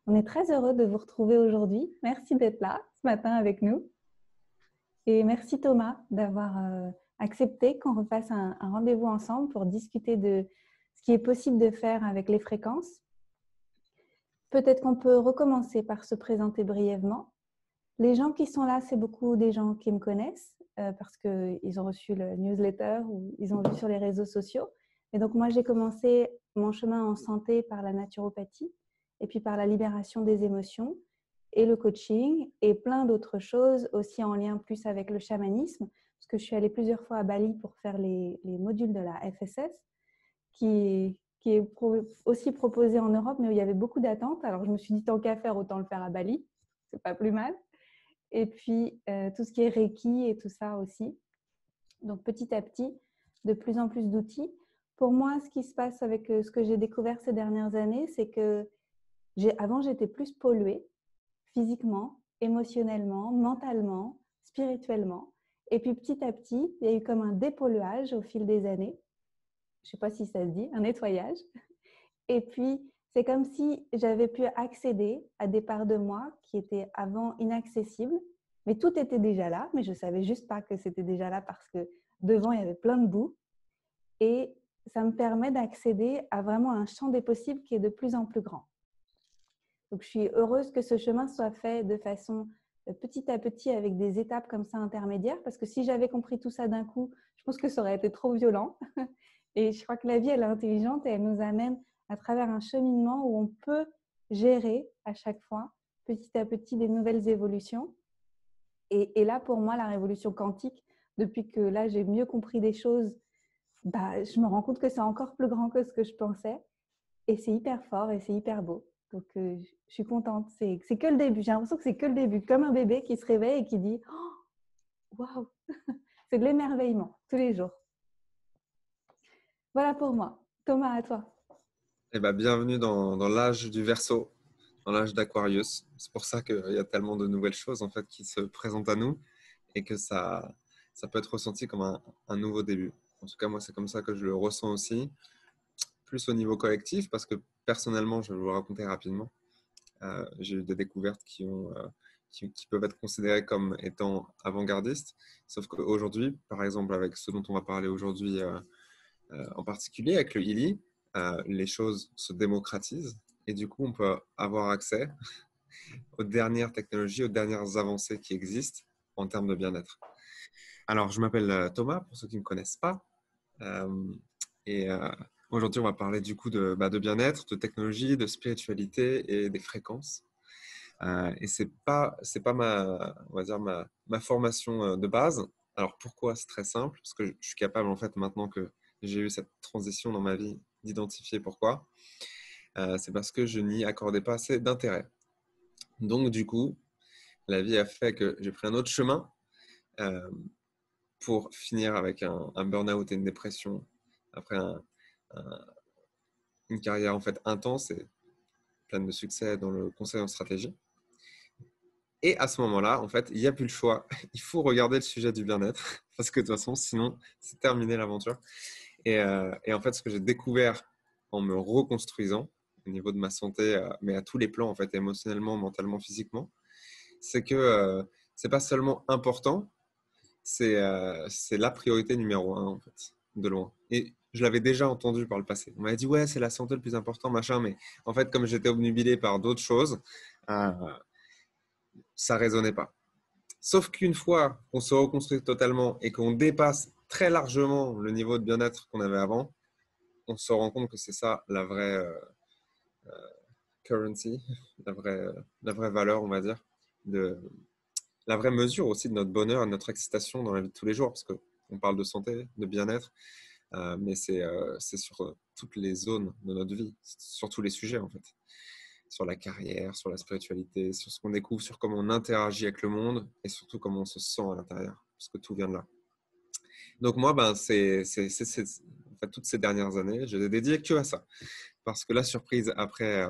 On est très heureux de vous retrouver aujourd'hui. Merci d'être là ce matin avec nous. Et merci Thomas d'avoir accepté qu'on refasse un rendez-vous ensemble pour discuter de ce qui est possible de faire avec les fréquences. Peut-être qu'on peut recommencer par se présenter brièvement. Les gens qui sont là, c'est beaucoup des gens qui me connaissent parce qu'ils ont reçu le newsletter ou ils ont vu sur les réseaux sociaux. Et donc moi, j'ai commencé mon chemin en santé par la naturopathie et puis par la libération des émotions et le coaching et plein d'autres choses aussi en lien plus avec le chamanisme parce que je suis allée plusieurs fois à Bali pour faire les modules de la FSS qui est aussi proposé en Europe mais où il y avait beaucoup d'attentes. Alors je me suis dit tant qu'à faire, autant le faire à Bali. C'est pas plus mal. Et puis tout ce qui est Reiki et tout ça aussi. Donc petit à petit, de plus en plus d'outils. Pour moi, ce qui se passe avec ce que j'ai découvert ces dernières années, c'est que avant, j'étais plus polluée physiquement, émotionnellement, mentalement, spirituellement. Et puis petit à petit, il y a eu comme un dépolluage au fil des années. Je ne sais pas si ça se dit, un nettoyage. Et puis, c'est comme si j'avais pu accéder à des parts de moi qui étaient avant inaccessibles. Mais tout était déjà là, mais je ne savais juste pas que c'était déjà là parce que devant, il y avait plein de boue. Et ça me permet d'accéder à vraiment un champ des possibles qui est de plus en plus grand. Donc, je suis heureuse que ce chemin soit fait de façon petit à petit avec des étapes comme ça intermédiaires parce que si j'avais compris tout ça d'un coup, je pense que ça aurait été trop violent. Et je crois que la vie, elle est intelligente et elle nous amène à travers un cheminement où on peut gérer à chaque fois, petit à petit, des nouvelles évolutions. Et là, pour moi, la révolution quantique, depuis que là, j'ai mieux compris des choses, je me rends compte que c'est encore plus grand que ce que je pensais. Et c'est hyper fort et c'est hyper beau. Donc, je suis contente. C'est que le début. J'ai l'impression que c'est que le début. Comme un bébé qui se réveille et qui dit « Waouh !» C'est de l'émerveillement tous les jours. Voilà pour moi. Thomas, à toi. Eh ben, bienvenue dans l'âge du Verseau, dans l'âge d'Aquarius. C'est pour ça qu'il y a tellement de nouvelles choses en fait qui se présentent à nous et que ça peut être ressenti comme un nouveau début. En tout cas, moi, c'est comme ça que je le ressens aussi, plus au niveau collectif, parce que personnellement, je vais vous le raconter rapidement. J'ai eu des découvertes qui peuvent être considérées comme étant avant-gardistes, sauf qu'aujourd'hui, par exemple, avec ce dont on va parler aujourd'hui en particulier, avec le Ili, les choses se démocratisent et du coup, on peut avoir accès aux dernières technologies, aux dernières avancées qui existent en termes de bien-être. Alors, je m'appelle Thomas, pour ceux qui ne me connaissent pas. Euh, et aujourd'hui, on va parler du coup de bien-être, de technologie, de spiritualité et des fréquences. Et c'est pas on va dire ma formation de base. Alors, pourquoi? C'est très simple, parce que je suis capable, en fait, maintenant que j'ai eu cette transition dans ma vie, d'identifier pourquoi. C'est parce que je n'y accordais pas assez d'intérêt. Donc, du coup, la vie a fait que j'ai pris un autre chemin euh, pour finir avec un burn-out et une dépression après un- une carrière en fait intense et pleine de succès dans le conseil en stratégie. Et à ce moment-là, en fait, il n'y a plus le choix. Il faut regarder le sujet du bien-être parce que de toute façon, sinon, c'est terminé l'aventure. Et en fait, ce que j'ai découvert en me reconstruisant au niveau de ma santé, mais à tous les plans, en fait, émotionnellement, mentalement, physiquement, c'est que c'est pas seulement important, c'est la priorité numéro un, en fait, de loin. Et je l'avais déjà entendu par le passé. On m'avait dit, ouais, c'est la santé le plus important, machin, mais en fait, comme j'étais obnubilé par d'autres choses, euh, ça résonnait pas. Sauf qu'une fois qu'on se reconstruit totalement et qu'on dépasse très largement le niveau de bien-être qu'on avait avant, on se rend compte que c'est ça la vraie currency, la vraie valeur, on va dire, de, la vraie mesure aussi de notre bonheur et de notre excitation dans la vie de tous les jours, parce qu'on parle de santé, de bien-être, mais c'est sur toutes les zones de notre vie, sur tous les sujets en fait, sur la carrière, sur la spiritualité, sur ce qu'on découvre, sur comment on interagit avec le monde et surtout comment on se sent à l'intérieur, parce que tout vient de là. Donc moi, ben, en fait, toutes ces dernières années, je l'ai dédié que à ça, parce que la surprise après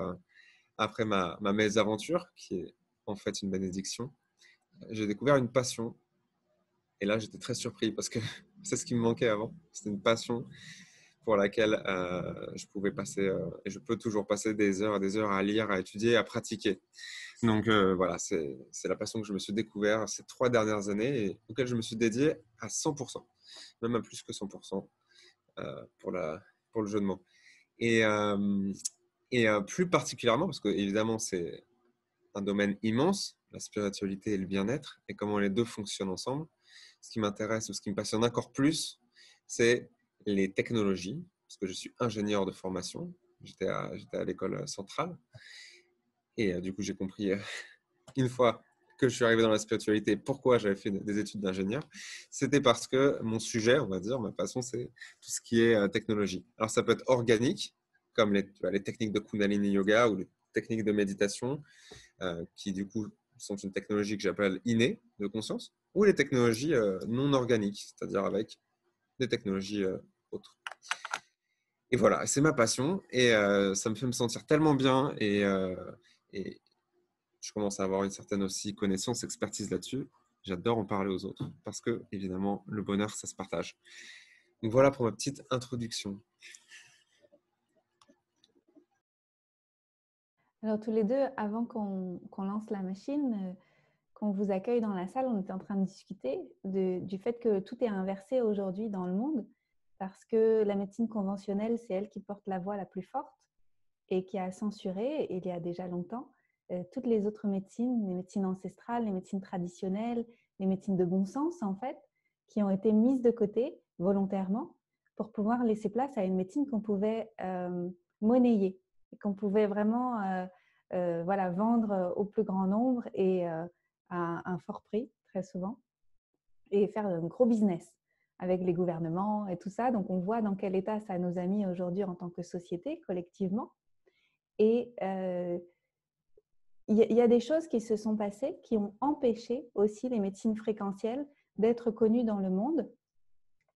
ma mésaventure, qui est en fait une bénédiction, j'ai découvert une passion. Et là, j'étais très surpris parce que c'est ce qui me manquait avant. C'était une passion pour laquelle je pouvais passer, et je peux toujours passer des heures et des heures à lire, à étudier, à pratiquer. Donc voilà, c'est la passion que je me suis découvert ces 3 dernières années et auquel je me suis dédié à 100%, même à plus que 100% pour le jeu de mots. Et, plus particulièrement, parce que évidemment c'est un domaine immense, la spiritualité et le bien-être, et comment les deux fonctionnent ensemble. Ce qui m'intéresse ou ce qui me passionne encore plus, c'est les technologies, parce que je suis ingénieur de formation. J'étais à l'école centrale. Et du coup, j'ai compris une fois que je suis arrivé dans la spiritualité, pourquoi j'avais fait des études d'ingénieur. C'était parce que mon sujet, on va dire, ma passion, c'est tout ce qui est technologie. Alors, ça peut être organique, comme les techniques de Kundalini Yoga ou les techniques de méditation, qui du coup sont une technologie que j'appelle innée de conscience, ou les technologies non organiques, c'est-à-dire avec des technologies autres. Et voilà, c'est ma passion et ça me fait me sentir tellement bien et je commence à avoir une certaine aussi connaissance, expertise là-dessus. J'adore en parler aux autres parce que, évidemment, le bonheur, ça se partage. Donc voilà pour ma petite introduction. Alors tous les deux, avant qu'on lance la machine, qu'on vous accueille dans la salle, on était en train de discuter du fait que tout est inversé aujourd'hui dans le monde parce que la médecine conventionnelle, c'est elle qui porte la voix la plus forte et qui a censuré, il y a déjà longtemps, toutes les autres médecines, les médecines ancestrales, les médecines traditionnelles, les médecines de bon sens en fait, qui ont été mises de côté volontairement pour pouvoir laisser place à une médecine qu'on pouvait monnayer, qu'on pouvait vraiment voilà, vendre au plus grand nombre et à un fort prix très souvent et faire un gros business avec les gouvernements et tout ça. Donc on voit dans quel état ça nous a mis aujourd'hui en tant que société, collectivement. Et il y a des choses qui se sont passées qui ont empêché aussi les médecines fréquentielles d'être connues dans le monde.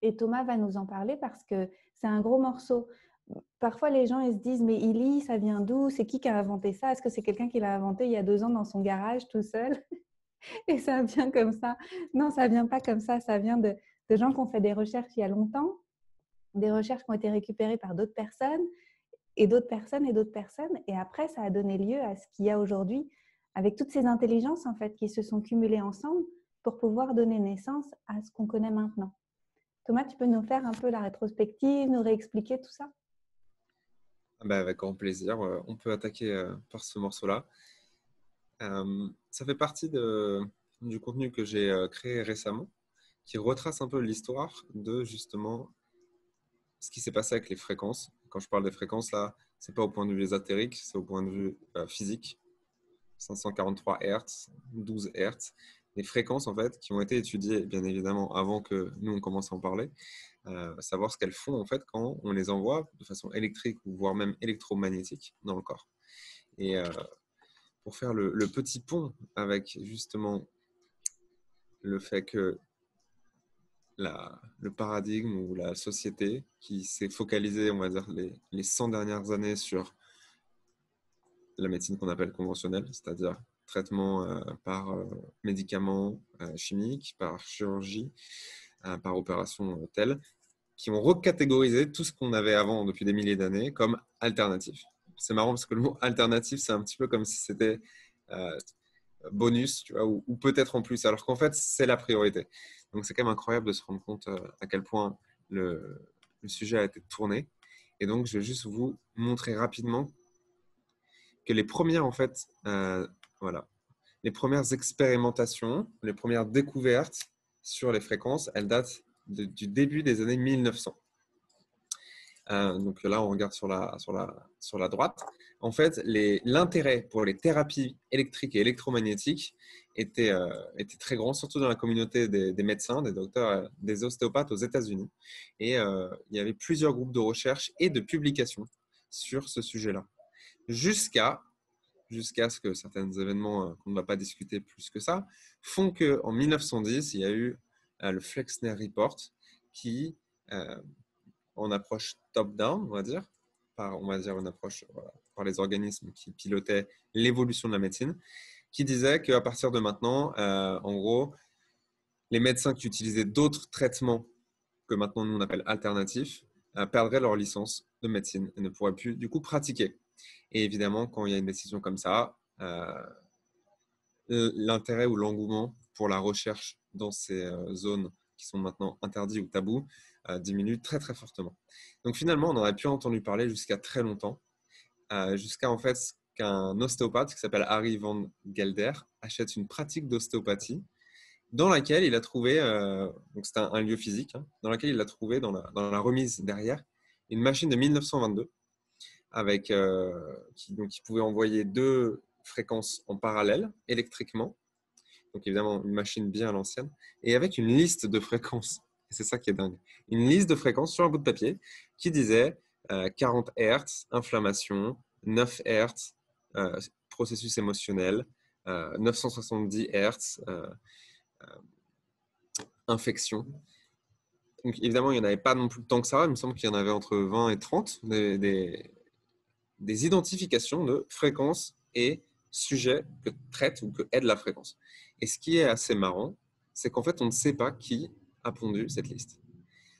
Et Thomas va nous en parler parce que c'est un gros morceau. Parfois, les gens ils se disent « mais Ili, ça vient d'où? C'est qui a inventé ça? Est-ce que c'est quelqu'un qui l'a inventé il y a 2 ans dans son garage tout seul? » Et ça vient comme ça. Non, ça ne vient pas comme ça. Ça vient de gens qui ont fait des recherches il y a longtemps, des recherches qui ont été récupérées par d'autres personnes et d'autres personnes et d'autres personnes. Et après, ça a donné lieu à ce qu'il y a aujourd'hui avec toutes ces intelligences en fait qui se sont cumulées ensemble pour pouvoir donner naissance à ce qu'on connaît maintenant. Thomas, tu peux nous faire un peu la rétrospective, nous réexpliquer tout ça? Avec grand plaisir. On peut attaquer par ce morceau-là. Ça fait partie du contenu que j'ai créé récemment, qui retrace un peu l'histoire de justement ce qui s'est passé avec les fréquences. Quand je parle des fréquences, là, ce n'est pas au point de vue ésotérique, c'est au point de vue physique. 543 Hz, 12 Hz, les fréquences en fait qui ont été étudiées bien évidemment avant que nous on commence à en parler, savoir ce qu'elles font en fait quand on les envoie de façon électrique ou voire même électromagnétique dans le corps. Et pour faire le petit pont avec justement le fait que le paradigme ou la société qui s'est focalisée, on va dire, les 100 dernières années sur la médecine qu'on appelle conventionnelle, c'est-à-dire traitement par médicaments chimiques, par chirurgie, par opération telle, qui ont recatégorisé tout ce qu'on avait avant depuis des milliers d'années comme alternatif. C'est marrant parce que le mot alternatif, c'est un petit peu comme si c'était bonus, tu vois, ou peut-être en plus, alors qu'en fait, c'est la priorité. Donc, c'est quand même incroyable de se rendre compte à quel point le sujet a été tourné. Et donc, je vais juste vous montrer rapidement que les premières, en fait, voilà, les premières expérimentations, les premières découvertes sur les fréquences, elles datent du début des années 1900. Donc là, on regarde sur la droite. En fait, l'intérêt pour les thérapies électriques et électromagnétiques était très grand, surtout dans la communauté des médecins, des docteurs, des ostéopathes aux États-Unis. Et il y avait plusieurs groupes de recherche et de publications sur ce sujet-là. Jusqu'à ce que certains événements qu'on ne va pas discuter plus que ça font qu'en 1910, il y a eu le Flexner Report qui, en approche top-down, on va dire une approche par les organismes qui pilotaient l'évolution de la médecine, qui disait qu'à partir de maintenant, en gros, les médecins qui utilisaient d'autres traitements que maintenant nous on appelle alternatifs perdraient leur licence de médecine et ne pourraient plus du coup pratiquer. Et évidemment, quand il y a une décision comme ça, l'intérêt ou l'engouement pour la recherche dans ces zones qui sont maintenant interdites ou tabous diminue très très fortement. Donc finalement, on aurait pu entendu parler jusqu'à très longtemps, jusqu'à en fait qu'un ostéopathe qui s'appelle Harry Van Gelder achète une pratique d'ostéopathie dans laquelle il a trouvé, donc c'est un lieu physique, hein, dans laquelle il a trouvé dans la remise derrière une machine de 1922 avec, qui pouvait envoyer deux fréquences en parallèle électriquement. Donc évidemment une machine bien à l'ancienne et avec une liste de fréquences. Et c'est ça qui est dingue. Une liste de fréquences sur un bout de papier qui disait 40 Hz, inflammation, 9 Hz, processus émotionnel, 970 Hz, infection. Donc évidemment, il n'y en avait pas non plus tant que ça. Il me semble qu'il y en avait entre 20 et 30 des identifications de fréquences et sujets que traite ou que aide la fréquence. Et ce qui est assez marrant, c'est qu'en fait, on ne sait pas qui a pondu cette liste.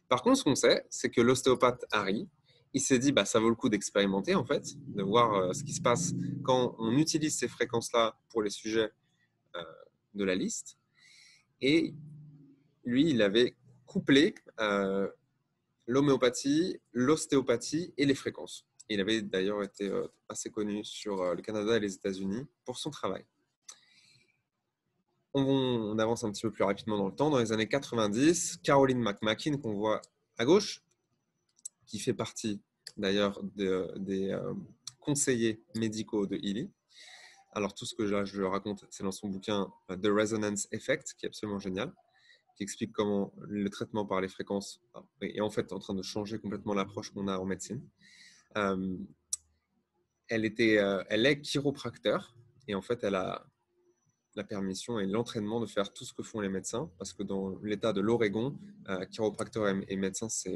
Par contre, ce qu'on sait, c'est que l'ostéopathe Harry, il s'est dit, bah, ça vaut le coup d'expérimenter, en fait, de voir ce qui se passe quand on utilise ces fréquences-là pour les sujets de la liste. Et lui, il avait couplé l'homéopathie, l'ostéopathie et les fréquences. Il avait d'ailleurs été assez connu sur le Canada et les États-Unis pour son travail. On avance un petit peu plus rapidement dans le temps. Dans les années 90, Caroline McMakin, qu'on voit à gauche, qui fait partie d'ailleurs des conseillers médicaux de Ely. Alors tout ce que je raconte, c'est dans son bouquin The Resonance Effect, qui est absolument génial, qui explique comment le traitement par les fréquences est en fait en train de changer complètement l'approche qu'on a en médecine. Elle est chiropracteur et en fait, elle a la permission et l'entraînement de faire tout ce que font les médecins parce que dans l'état de l'Oregon, chiropracteur et médecin, c'est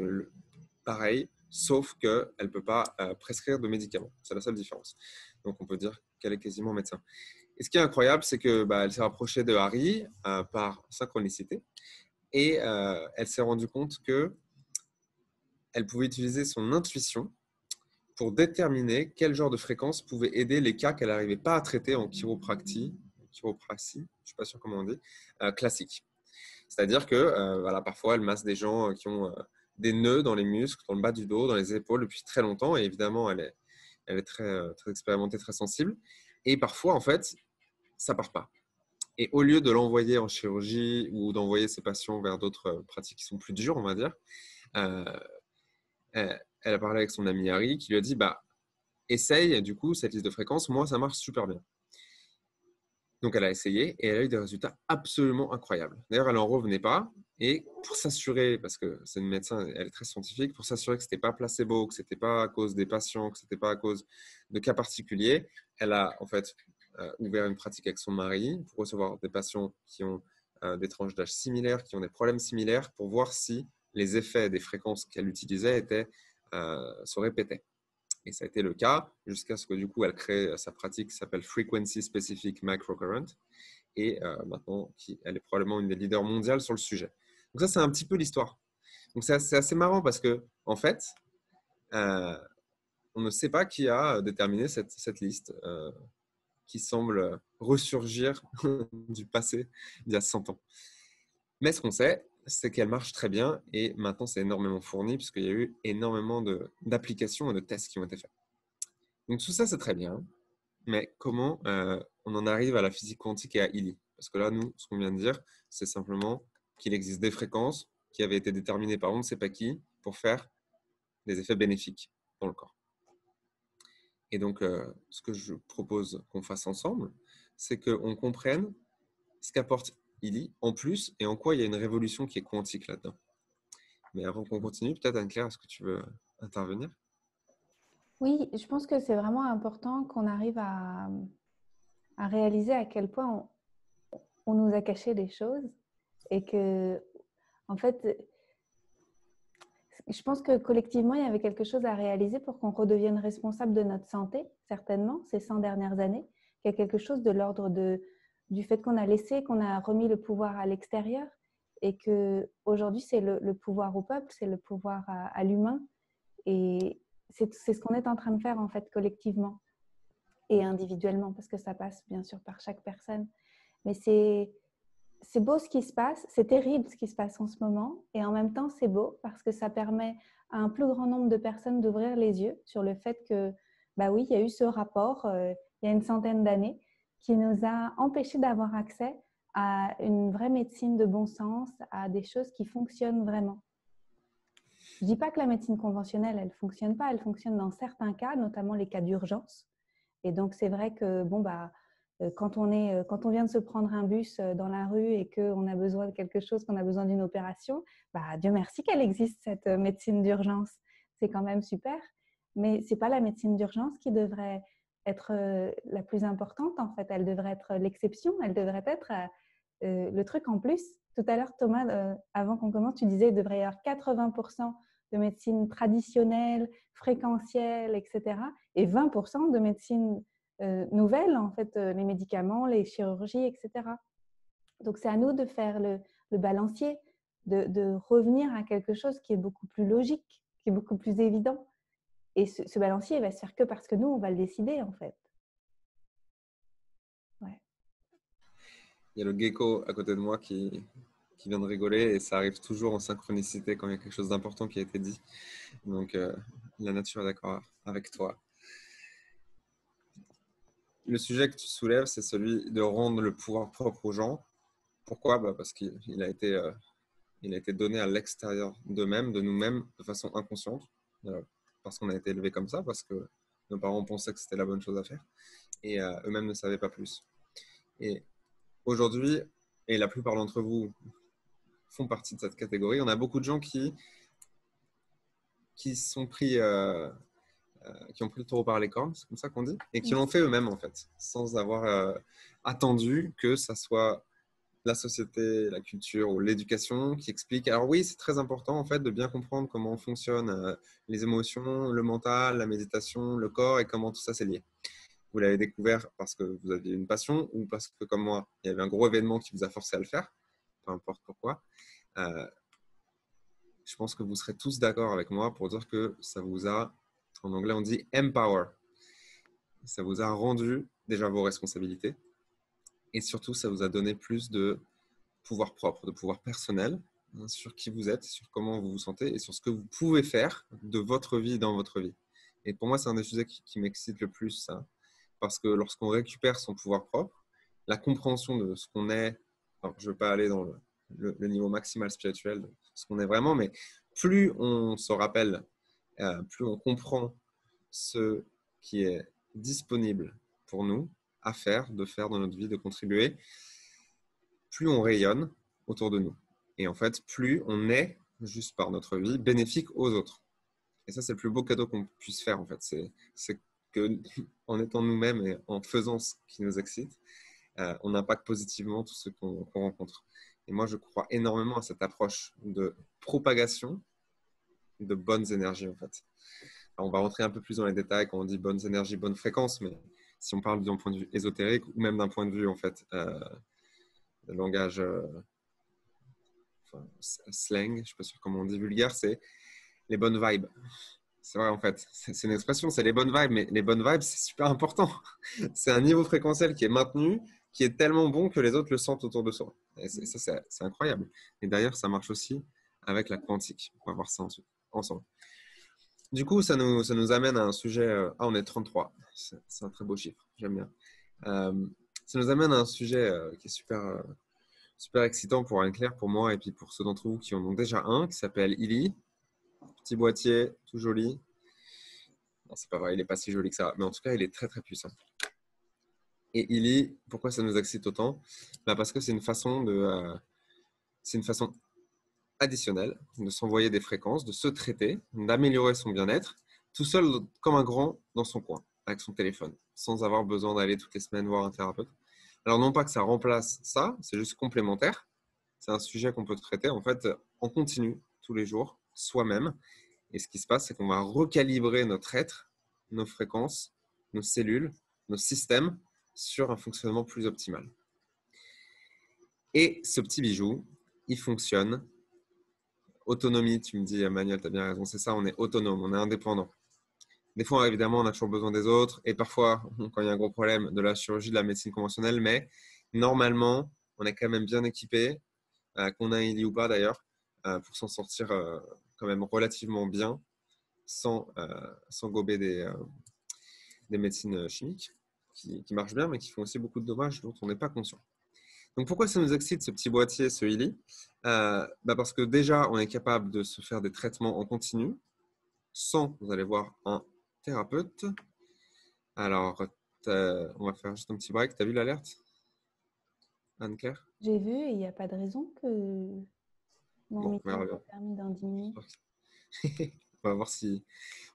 pareil, sauf qu'elle ne peut pas prescrire de médicaments. C'est la seule différence. Donc, on peut dire qu'elle est quasiment médecin. Et ce qui est incroyable, c'est que elle s'est rapprochée de Harry par synchronicité et elle s'est rendue compte que elle pouvait utiliser son intuition pour déterminer quel genre de fréquence pouvait aider les cas qu'elle n'arrivait pas à traiter en chiropraxie, je ne suis pas sûr comment on dit, classique. C'est-à-dire que voilà, parfois, elle masse des gens qui ont des nœuds dans les muscles, dans le bas du dos, dans les épaules depuis très longtemps. Et évidemment, elle est très, très expérimentée, très sensible. Et parfois, en fait, ça ne part pas. Et au lieu de l'envoyer en chirurgie ou d'envoyer ses patients vers d'autres pratiques qui sont plus dures, on va dire, euh, elle a parlé avec son ami Harry qui lui a dit bah, essaye du coup cette liste de fréquences, moi ça marche super bien. Donc elle a essayé et elle a eu des résultats absolument incroyables. D'ailleurs, elle n'en revenait pas et pour s'assurer, parce que c'est une médecin, elle est très scientifique, pour s'assurer que ce n'était pas placebo, que ce n'était pas à cause des patients, que ce n'était pas à cause de cas particuliers, elle a en fait ouvert une pratique avec son mari pour recevoir des patients qui ont des tranches d'âge similaires, qui ont des problèmes similaires, pour voir si les effets des fréquences qu'elle utilisait se répétaient. Et ça a été le cas jusqu'à ce que du coup elle crée sa pratique qui s'appelle Frequency Specific Microcurrent et maintenant elle est probablement une des leaders mondiales sur le sujet. Donc ça c'est un petit peu l'histoire. Donc c'est assez marrant parce que en fait on ne sait pas qui a déterminé cette liste qui semble ressurgir du passé d'il y a 100 ans. Mais ce qu'on sait, c'est qu'elle marche très bien et maintenant c'est énormément fourni puisqu'il y a eu énormément d'applications et de tests qui ont été faits. Donc tout ça c'est très bien, mais comment on en arrive à la physique quantique et à Illy? Parce que là, nous, ce qu'on vient de dire, c'est simplement qu'il existe des fréquences qui avaient été déterminées par on ne sait pas qui pour faire des effets bénéfiques dans le corps. Et donc, ce que je propose qu'on fasse ensemble, c'est qu'on comprenne ce qu'apporte Illy en plus et en quoi il y a une révolution qui est quantique là-dedans. Mais avant qu'on continue, peut-être Anne-Claire, est-ce que tu veux intervenir? Oui, je pense que c'est vraiment important qu'on arrive à réaliser à quel point on nous a caché des choses et que, en fait, je pense que collectivement, il y avait quelque chose à réaliser pour qu'on redevienne responsable de notre santé, certainement, ces 100 dernières années. Il y a quelque chose de l'ordre du fait qu'on a laissé, qu'on a remis le pouvoir à l'extérieur et qu'aujourd'hui, c'est le pouvoir au peuple, c'est le pouvoir à l'humain Et c'est ce qu'on est en train de faire en fait collectivement et individuellement, parce que ça passe bien sûr par chaque personne. Mais c'est beau ce qui se passe, c'est terrible ce qui se passe en ce moment, et en même temps c'est beau parce que ça permet à un plus grand nombre de personnes d'ouvrir les yeux sur le fait que, bah oui, il y a eu ce rapport il y a une centaine d'années qui nous a empêchés d'avoir accès à une vraie médecine de bon sens, à des choses qui fonctionnent vraiment. Je ne dis pas que la médecine conventionnelle, elle ne fonctionne pas, elle fonctionne dans certains cas, notamment les cas d'urgence. Et donc, c'est vrai que quand on vient de se prendre un bus dans la rue et qu'on a besoin de quelque chose, qu'on a besoin d'une opération, Dieu merci qu'elle existe, cette médecine d'urgence. C'est quand même super. Mais ce n'est pas la médecine d'urgence qui devrait être la plus importante, en fait. Elle devrait être l'exception. Elle devrait être le truc en plus. Tout à l'heure, Thomas, avant qu'on commence, tu disais qu'il devrait y avoir 80% de médecine traditionnelle, fréquentielle, etc. et 20% de médecine nouvelle, en fait, les médicaments, les chirurgies, etc. Donc, c'est à nous de faire le balancier, de revenir à quelque chose qui est beaucoup plus logique, qui est beaucoup plus évident. Et ce balancier, il va se faire que parce que nous, on va le décider, en fait. Ouais. Il y a le gecko à côté de moi qui vient de rigoler et ça arrive toujours en synchronicité quand il y a quelque chose d'important qui a été dit. Donc, la nature est d'accord avec toi. Le sujet que tu soulèves, c'est celui de rendre le pouvoir propre aux gens. Pourquoi? Parce qu'il a été donné à l'extérieur d'eux-mêmes, de nous-mêmes, de façon inconsciente, parce qu'on a été élevés comme ça, parce que nos parents pensaient que c'était la bonne chose à faire, et eux-mêmes ne savaient pas plus. Et aujourd'hui, et la plupart d'entre vous font partie de cette catégorie, on a beaucoup de gens qui sont pris... qui ont pris le taureau par les cornes, c'est comme ça qu'on dit, et qui l'ont fait eux-mêmes en fait, sans avoir attendu que ça soit la société, la culture ou l'éducation qui explique. Alors oui, c'est très important en fait de bien comprendre comment fonctionnent les émotions, le mental, la méditation, le corps et comment tout ça c'est lié. Vous l'avez découvert parce que vous aviez une passion ou parce que comme moi, il y avait un gros événement qui vous a forcé à le faire, peu importe pourquoi. Je pense que vous serez tous d'accord avec moi pour dire que ça vous a, en anglais on dit empower. Ça vous a rendu déjà vos responsabilités et surtout ça vous a donné plus de pouvoir propre, de pouvoir personnel sur qui vous êtes, sur comment vous vous sentez et sur ce que vous pouvez faire de votre vie dans votre vie. Et pour moi, c'est un des sujets qui m'excite le plus, ça, parce que lorsqu'on récupère son pouvoir propre, la compréhension de ce qu'on est, alors je ne veux pas aller dans le niveau maximal spirituel de ce qu'on est vraiment, mais plus on se rappelle, plus on comprend ce qui est disponible pour nous à faire, de faire dans notre vie, de contribuer, plus on rayonne autour de nous. Et en fait, plus on est, juste par notre vie, bénéfique aux autres. Et ça, c'est le plus beau cadeau qu'on puisse faire, en fait. C'est qu'en étant nous-mêmes et en faisant ce qui nous excite, on impacte positivement tout ce qu'on rencontre. Et moi, je crois énormément à cette approche de propagation de bonnes énergies, en fait. Alors, on va rentrer un peu plus dans les détails quand on dit bonnes énergies, bonnes fréquences, mais si on parle d'un point de vue ésotérique ou même d'un point de vue, en fait, de langage slang, je ne suis pas sûr comment on dit vulgaire, c'est les bonnes vibes. C'est vrai en fait, c'est une expression, c'est les bonnes vibes, mais les bonnes vibes, c'est super important. C'est un niveau fréquentiel qui est maintenu, qui est tellement bon que les autres le sentent autour de soi. Et ça, c'est incroyable. Et d'ailleurs, ça marche aussi avec la quantique. On va voir ça ensemble. Du coup, ça nous amène à un sujet... on est 33. C'est un très beau chiffre, j'aime bien. Ça nous amène à un sujet qui est super excitant pour Anne-Claire, pour moi et puis pour ceux d'entre vous qui en ont déjà un, qui s'appelle Illy. Petit boîtier, tout joli. Non, c'est pas vrai, il n'est pas si joli que ça, mais en tout cas, il est très très puissant. Et Illy, pourquoi ça nous excite autant? Parce que c'est une façon additionnelle de s'envoyer des fréquences, de se traiter, d'améliorer son bien-être, tout seul comme un grand dans son coin, avec son téléphone, sans avoir besoin d'aller toutes les semaines voir un thérapeute. Alors non pas que ça remplace ça, c'est juste complémentaire. C'est un sujet qu'on peut traiter en fait en continu tous les jours, soi-même. Et ce qui se passe, c'est qu'on va recalibrer notre être, nos fréquences, nos cellules, nos systèmes sur un fonctionnement plus optimal. Et ce petit bijou, il fonctionne autonomie, tu me dis, Emmanuel, tu as bien raison, c'est ça, on est autonome, on est indépendant. Des fois, évidemment, on a toujours besoin des autres et parfois, quand il y a un gros problème, de la chirurgie, de la médecine conventionnelle, mais normalement, on est quand même bien équipé, qu'on a un ILI ou pas d'ailleurs, pour s'en sortir quand même relativement bien sans gober des médecines chimiques qui marchent bien, mais qui font aussi beaucoup de dommages dont on n'est pas conscient. Donc, pourquoi ça nous excite, ce petit boîtier, ce ILI? Parce que déjà, on est capable de se faire des traitements en continu sans, vous allez voir, un thérapeute. Alors, on va faire juste un petit break. Tu as vu l'alerte, Anne-Claire? J'ai vu et il n'y a pas de raison que mon Bon, on meeting va soit terminé dans 10 minutes. on va voir si...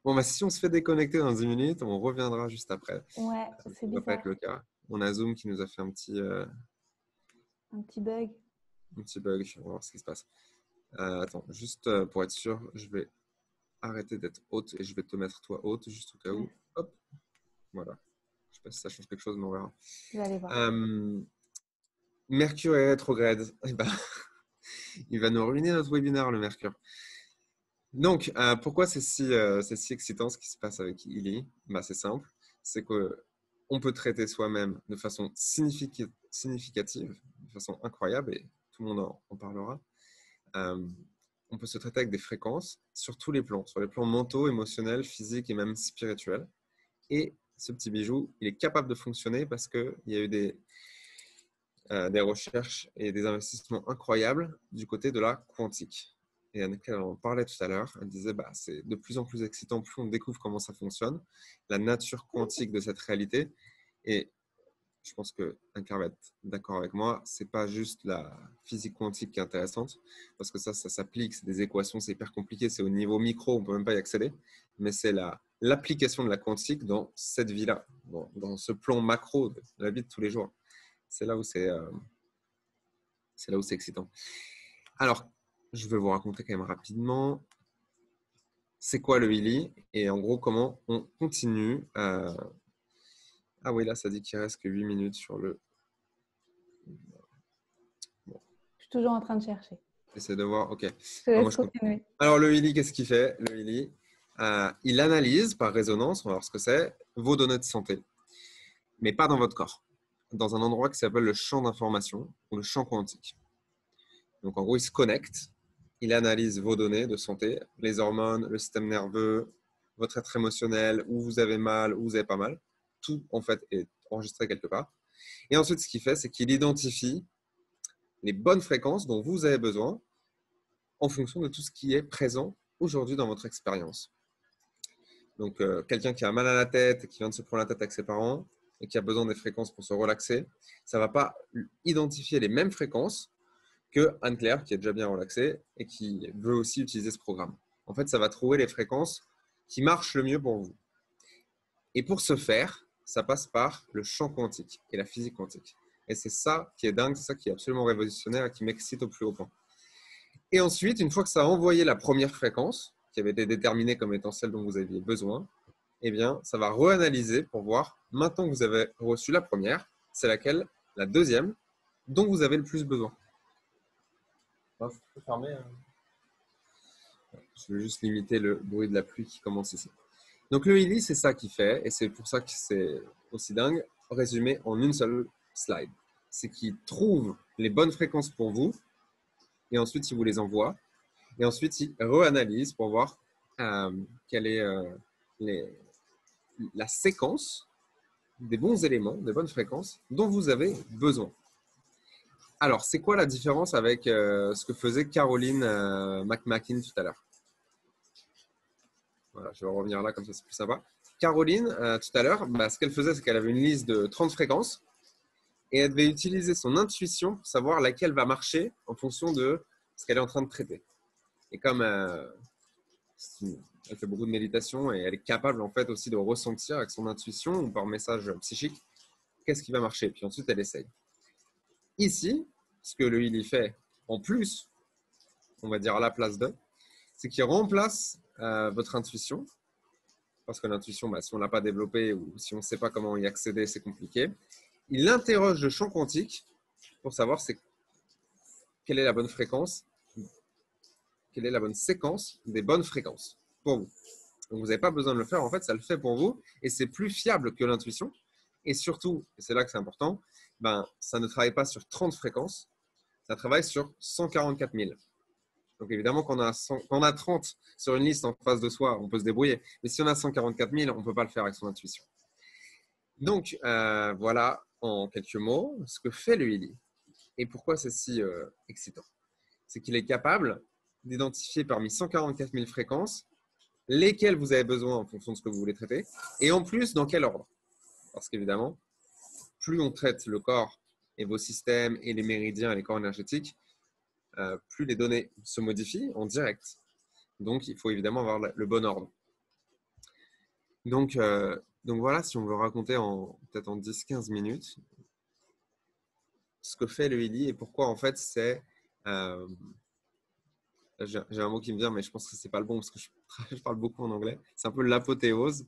Bon, si on se fait déconnecter dans 10 minutes, on reviendra juste après. Ouais, Ça c'est ne va pas être bizarre. le cas. On a Zoom qui nous a fait un Un petit bug. bug. On va voir ce qui se passe. Attends, juste pour être sûr, je vais arrêter d'être hôte et je vais te mettre toi hôte, juste au cas où. Ouais, Hop, voilà. Je ne sais pas si ça change quelque chose, mais on verra. vous allez voir. Mercure est rétrograde. Eh ben, il va nous ruiner notre webinaire, le Mercure. Donc, pourquoi c'est si excitant ce qui se passe avec Illy? C'est simple, c'est qu'on peut traiter soi-même de façon significative, de façon incroyable, et tout le monde en parlera. On peut se traiter avec des fréquences sur tous les plans, sur les plans mentaux, émotionnels, physiques et même spirituels. Et ce petit bijou, il est capable de fonctionner parce qu'il y a eu des recherches et des investissements incroyables du côté de la quantique. Et Anne-Claire en parlait tout à l'heure, elle disait c'est de plus en plus excitant, plus on découvre comment ça fonctionne, la nature quantique de cette réalité. Et je pense que Anne-Claire va être d'accord avec moi, c'est pas juste la physique quantique qui est intéressante, parce que ça s'applique, c'est des équations, c'est hyper compliqué, c'est au niveau micro, on peut même pas y accéder, mais c'est l'application de la quantique dans cette vie-là, dans ce plan macro de la vie de tous les jours. C'est là où c'est excitant. Alors, je vais vous raconter quand même rapidement c'est quoi le Illy et en gros comment on continue. Ah oui, là ça dit qu'il reste que 8 minutes sur le. Bon, Je suis toujours en train de chercher. j'essaie de voir. Ok. Je te Alors, laisse moi, je comprends. continuer. Alors le Illy, qu'est-ce qu'il fait? Le Illy, il analyse par résonance, on va voir ce que c'est, vos données de santé, mais pas dans votre corps, dans un endroit qui s'appelle le champ d'information ou le champ quantique. Donc en gros, il se connecte, il analyse vos données de santé, les hormones, le système nerveux, votre être émotionnel, où vous avez mal, où vous avez pas mal. Tout en fait est enregistré quelque part. Et ensuite, ce qu'il fait, c'est qu'il identifie les bonnes fréquences dont vous avez besoin en fonction de tout ce qui est présent aujourd'hui dans votre expérience. Donc, quelqu'un qui a mal à la tête, qui vient de se prendre la tête avec ses parents et qui a besoin des fréquences pour se relaxer, ça ne va pas identifier les mêmes fréquences que Anne-Claire, qui est déjà bien relaxée et qui veut aussi utiliser ce programme. En fait, ça va trouver les fréquences qui marchent le mieux pour vous. Et pour ce faire, ça passe par le champ quantique et la physique quantique. Et c'est ça qui est dingue, c'est ça qui est absolument révolutionnaire et qui m'excite au plus haut point. Et ensuite, une fois que ça a envoyé la première fréquence, qui avait été déterminée comme étant celle dont vous aviez besoin, eh bien, ça va reanalyser pour voir, maintenant que vous avez reçu la première, c'est laquelle, la deuxième, dont vous avez le plus besoin. Je peux fermer. Je veux juste limiter le bruit de la pluie qui commence ici. Donc le Illy, c'est ça qu'il fait, et c'est pour ça que c'est aussi dingue, résumé en une seule slide. C'est qu'il trouve les bonnes fréquences pour vous, et ensuite il vous les envoie, et ensuite il reanalyse pour voir quelle est la séquence des bons éléments, des bonnes fréquences dont vous avez besoin. Alors, c'est quoi la différence avec ce que faisait Caroline McMakin tout à l'heure? Voilà, je vais revenir là, comme ça c'est plus sympa. Caroline, tout à l'heure, ce qu'elle faisait, c'est qu'elle avait une liste de 30 fréquences et elle devait utiliser son intuition pour savoir laquelle va marcher en fonction de ce qu'elle est en train de traiter. Et comme elle fait beaucoup de méditation et elle est capable en fait aussi de ressentir avec son intuition ou par message psychique qu'est-ce qui va marcher. Puis ensuite, elle essaye. Ici, ce que le Illy fait en plus, on va dire à la place de, c'est qu'il remplace votre intuition. Parce que l'intuition, si on ne l'a pas développée ou si on ne sait pas comment y accéder, c'est compliqué. Il interroge le champ quantique pour savoir quelle est la bonne fréquence quelle est la bonne séquence des bonnes fréquences pour vous. Donc, vous n'avez pas besoin de le faire. En fait, ça le fait pour vous et c'est plus fiable que l'intuition. Et surtout, et c'est là que c'est important, ça ne travaille pas sur 30 fréquences, ça travaille sur 144 000. Donc évidemment, quand on a 30 sur une liste en face de soi, on peut se débrouiller. Mais si on a 144 000, on ne peut pas le faire avec son intuition. Donc voilà en quelques mots ce que fait le Healy et pourquoi c'est si excitant. C'est qu'il est capable d'identifier parmi 144 000 fréquences lesquelles vous avez besoin en fonction de ce que vous voulez traiter et en plus dans quel ordre. Parce qu'évidemment, plus on traite le corps et vos systèmes et les méridiens et les corps énergétiques, plus les données se modifient en direct. Donc, il faut évidemment avoir le bon ordre. Donc voilà, si on veut raconter peut-être en 10-15 minutes ce que fait le Healy et pourquoi en fait c'est… j'ai un mot qui me vient, mais je pense que ce n'est pas le bon parce que je parle beaucoup en anglais. C'est un peu l'apothéose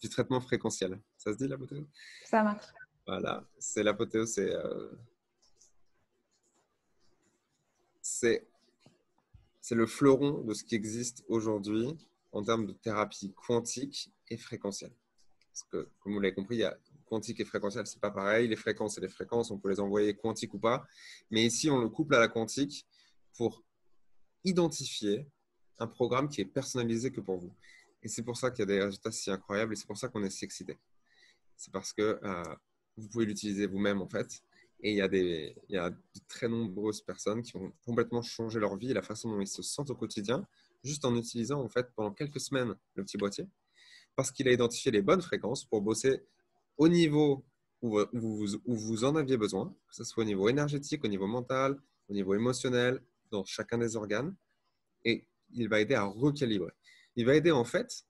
du traitement fréquentiel. Ça se dit l'apothéose? Ça marche. Voilà, c'est l'apothéose, c'est le fleuron de ce qui existe aujourd'hui en termes de thérapie quantique et fréquentielle. Parce que, comme vous l'avez compris, il y a quantique et fréquentiel, c'est pas pareil. Les fréquences, c'est les fréquences, on peut les envoyer quantiques ou pas. Mais ici, on le couple à la quantique pour identifier un programme qui est personnalisé que pour vous. Et c'est pour ça qu'il y a des résultats si incroyables et c'est pour ça qu'on est si excité. C'est parce que vous pouvez l'utiliser vous-même en fait. Et il y a de très nombreuses personnes qui ont complètement changé leur vie et la façon dont ils se sentent au quotidien juste en utilisant en fait pendant quelques semaines le petit boîtier parce qu'il a identifié les bonnes fréquences pour bosser au niveau où vous en aviez besoin, que ce soit au niveau énergétique, au niveau mental, au niveau émotionnel, dans chacun des organes. Et il va aider à recalibrer. Il va aider en fait,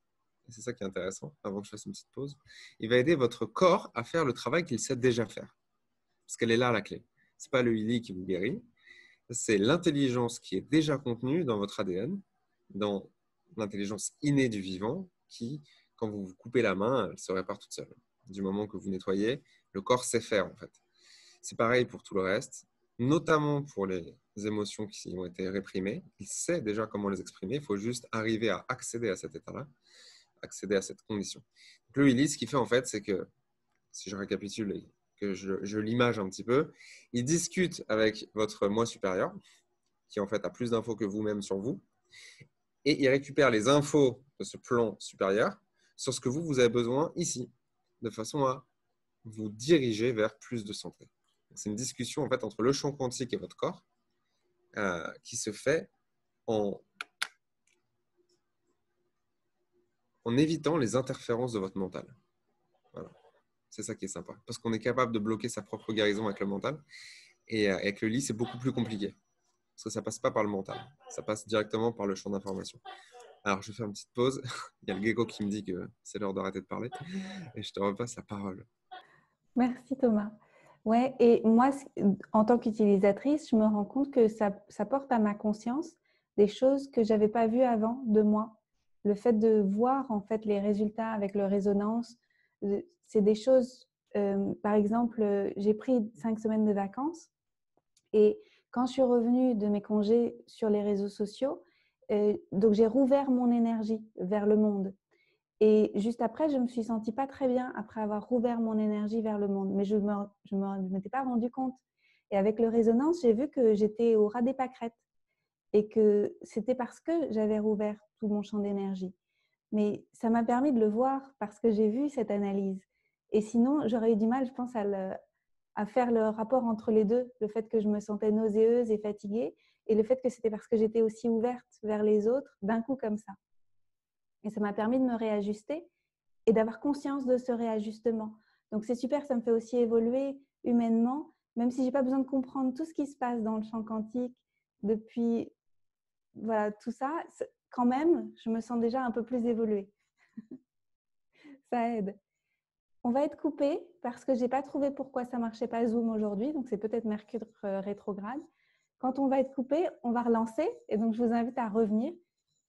et c'est ça qui est intéressant, avant que je fasse une petite pause, il va aider votre corps à faire le travail qu'il sait déjà faire. Parce qu'elle est là la clé. Ce n'est pas le Healy qui vous guérit, c'est l'intelligence qui est déjà contenue dans votre ADN, dans l'intelligence innée du vivant qui, quand vous vous coupez la main, elle se répare toute seule. Du moment que vous nettoyez, le corps sait faire en fait. C'est pareil pour tout le reste, notamment pour les émotions qui ont été réprimées. Il sait déjà comment les exprimer, il faut juste arriver à accéder à cet état-là, accéder à cette condition. Donc, le Healy, ce qu'il fait en fait, c'est que, si je récapitule et que je l'image un petit peu, il discute avec votre moi supérieur, qui en fait a plus d'infos que vous-même sur vous, et il récupère les infos de ce plan supérieur sur ce que vous avez besoin ici, de façon à vous diriger vers plus de santé. C'est une discussion en fait entre le champ quantique et votre corps qui se fait en évitant les interférences de votre mental. Voilà. C'est ça qui est sympa. Parce qu'on est capable de bloquer sa propre guérison avec le mental. Et avec le lit, c'est beaucoup plus compliqué. Parce que ça ne passe pas par le mental. Ça passe directement par le champ d'information. Alors, je vais faire une petite pause. Il y a le gecko qui me dit que c'est l'heure d'arrêter de parler. Et je te repasse la parole. Merci Thomas. Ouais, et moi, en tant qu'utilisatrice, je me rends compte que ça porte à ma conscience des choses que je n'avais pas vues avant de moi. Le fait de voir en fait les résultats avec le résonance, c'est des choses, par exemple, j'ai pris 5 semaines de vacances et quand je suis revenue de mes congés sur les réseaux sociaux, donc j'ai rouvert mon énergie vers le monde. Et juste après, je me suis sentie pas très bien après avoir rouvert mon énergie vers le monde. Mais je m'étais pas rendu compte. Et avec le résonance, j'ai vu que j'étais au ras des pâquerettes et que c'était parce que j'avais rouvert tout mon champ d'énergie. Mais ça m'a permis de le voir parce que j'ai vu cette analyse. Et sinon, j'aurais eu du mal, je pense, à faire le rapport entre les deux. Le fait que je me sentais nauséeuse et fatiguée et le fait que c'était parce que j'étais aussi ouverte vers les autres d'un coup comme ça. Et ça m'a permis de me réajuster et d'avoir conscience de ce réajustement. Donc, c'est super, ça me fait aussi évoluer humainement, même si je n'ai pas besoin de comprendre tout ce qui se passe dans le champ quantique depuis voilà, tout ça. Quand même, je me sens déjà un peu plus évoluée. Ça aide. On va être coupé parce que je n'ai pas trouvé pourquoi ça ne marchait pas Zoom aujourd'hui. Donc, c'est peut-être Mercure rétrograde. Quand on va être coupé, on va relancer. Et donc, je vous invite à revenir.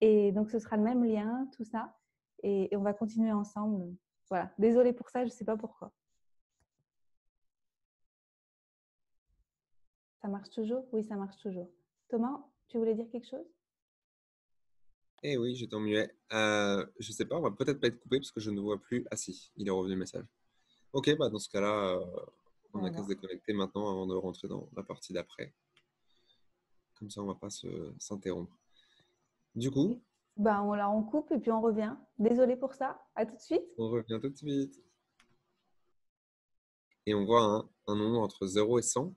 Et donc, ce sera le même lien, tout ça. Et on va continuer ensemble. Voilà. Désolée pour ça, je ne sais pas pourquoi. Ça marche toujours? Oui, ça marche toujours. Thomas, tu voulais dire quelque chose? Eh oui, j'étais en muet. Je sais pas, on va peut-être pas être coupé parce que je ne vois plus. Ah si, il est revenu le message. Ok, bah dans ce cas-là, on n'a qu'à se Voilà. déconnecter maintenant avant de rentrer dans la partie d'après. Comme ça, on va pas s'interrompre. Du coup, Ben, on coupe et puis on revient. Désolée pour ça. À tout de suite. on revient tout de suite. Et on voit un nombre entre 0 et 100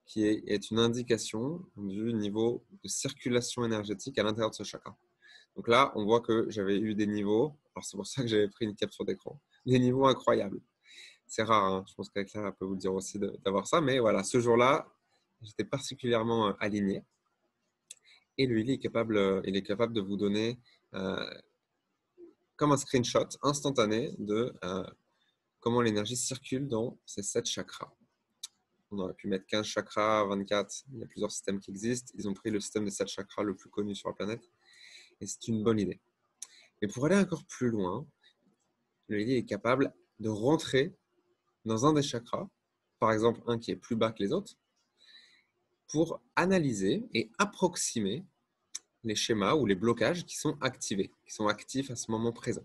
qui est une indication du niveau de circulation énergétique à l'intérieur de ce chakra. Donc là, on voit que j'avais eu des niveaux, alors c'est pour ça que j'avais pris une capture d'écran, des niveaux incroyables. C'est rare, hein. Je pense qu'Akla peut vous le dire aussi d'avoir ça, mais voilà, ce jour-là, j'étais particulièrement aligné. Et lui, il est capable de vous donner euh, comme un screenshot instantané de comment l'énergie circule dans ces 7 chakras. On aurait pu mettre 15 chakras, 24, il y a plusieurs systèmes qui existent. Ils ont pris le système des 7 chakras le plus connu sur la planète. Et c'est une bonne idée. Mais pour aller encore plus loin, le Lily est capable de rentrer dans un des chakras, par exemple un qui est plus bas que les autres, pour analyser et approximer les schémas ou les blocages qui sont activés, qui sont actifs à ce moment présent.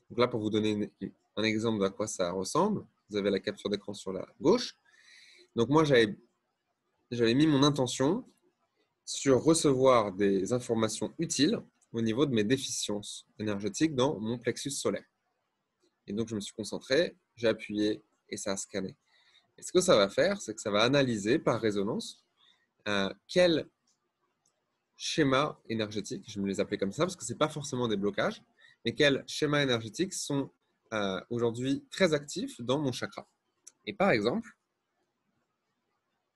Donc là, pour vous donner un exemple de à quoi ça ressemble, vous avez la capture d'écran sur la gauche. Donc moi, j'avais mis mon intention sur recevoir des informations utiles au niveau de mes déficiences énergétiques dans mon plexus solaire. Et donc, je me suis concentré, j'ai appuyé et ça a scanné. Et ce que ça va faire, c'est que ça va analyser par résonance quel schéma énergétique, je me les appelais comme ça parce que ce n'est pas forcément des blocages, mais quels schémas énergétiques sont aujourd'hui très actifs dans mon chakra. Et par exemple,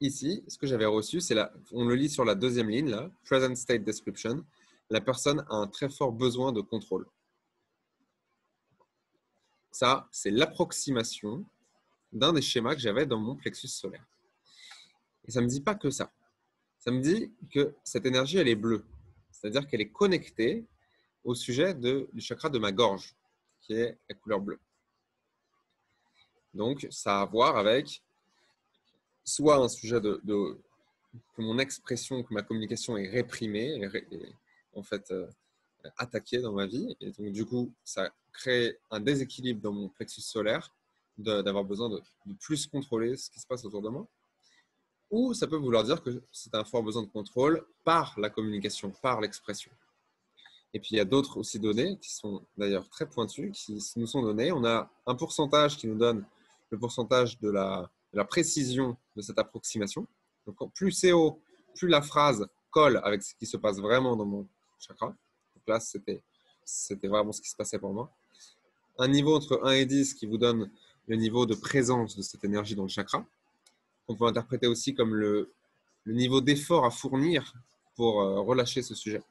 ici, ce que j'avais reçu, c'est on le lit sur la deuxième ligne, là, Present State Description. La personne a un très fort besoin de contrôle. Ça, c'est l'approximation d'un des schémas que j'avais dans mon plexus solaire. Et ça ne me dit pas que ça. Ça me dit que cette énergie, elle est bleue. C'est-à-dire qu'elle est connectée au sujet du chakra de ma gorge, qui est la couleur bleue. Donc, ça a à voir avec soit un sujet que mon expression, que ma communication est réprimée, en fait attaquée dans ma vie. Et donc, du coup, ça crée un déséquilibre dans mon plexus solaire, d'avoir besoin de plus contrôler ce qui se passe autour de moi. Ou ça peut vouloir dire que c'est un fort besoin de contrôle par la communication, par l'expression. Et puis, il y a d'autres aussi données qui sont d'ailleurs très pointues, qui nous sont données. On a un pourcentage qui nous donne le pourcentage de la précision de cette approximation. Donc, plus c'est haut, plus la phrase colle avec ce qui se passe vraiment dans mon chakra. Donc là, c'était vraiment ce qui se passait pour moi. Un niveau entre 1 et 10 qui vous donne le niveau de présence de cette énergie dans le chakra. On peut interpréter aussi comme le niveau d'effort à fournir pour relâcher ce sujet.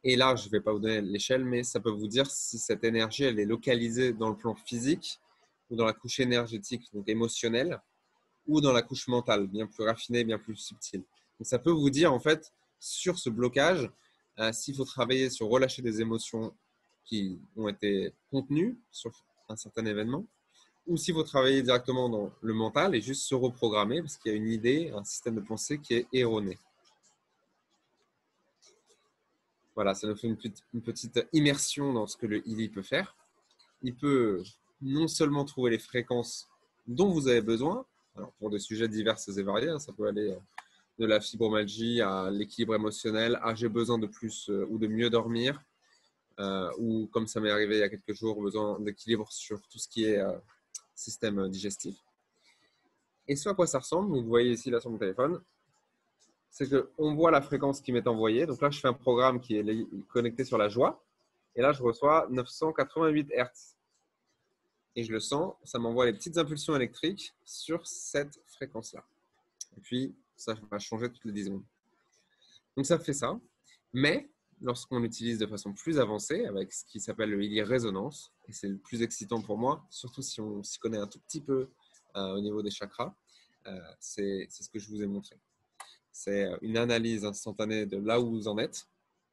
Et là, je ne vais pas vous donner l'échelle, mais ça peut vous dire si cette énergie, elle est localisée dans le plan physique ou dans la couche énergétique, donc émotionnelle, ou dans la couche mentale, bien plus raffinée, bien plus subtile. Donc ça peut vous dire, en fait, sur ce blocage, s'il faut travailler sur relâcher des émotions qui ont été contenues sur un certain événement, ou s'il faut travailler directement dans le mental et juste se reprogrammer parce qu'il y a une idée, un système de pensée qui est erroné. Voilà, ça nous fait une petite immersion dans ce que le Healy peut faire. Il peut non seulement trouver les fréquences dont vous avez besoin, alors pour des sujets divers et variés, ça peut aller de la fibromyalgie à l'équilibre émotionnel, à j'ai besoin de plus ou de mieux dormir, ou comme ça m'est arrivé il y a quelques jours, besoin d'équilibre sur tout ce qui est système digestif. Et ce à quoi ça ressemble, vous voyez ici là sur mon téléphone, c'est qu'on voit la fréquence qui m'est envoyée. Donc là, je fais un programme qui est connecté sur la joie. Et là, je reçois 988 Hz. Et je le sens, ça m'envoie les petites impulsions électriques sur cette fréquence-là. Et puis, ça va changer toutes les 10 secondes. Donc ça fait ça. Mais lorsqu'on l'utilise de façon plus avancée, avec ce qui s'appelle le Healy Résonance, et c'est le plus excitant pour moi, surtout si on s'y connaît un tout petit peu au niveau des chakras, c'est ce que je vous ai montré. C'est une analyse instantanée de là où vous en êtes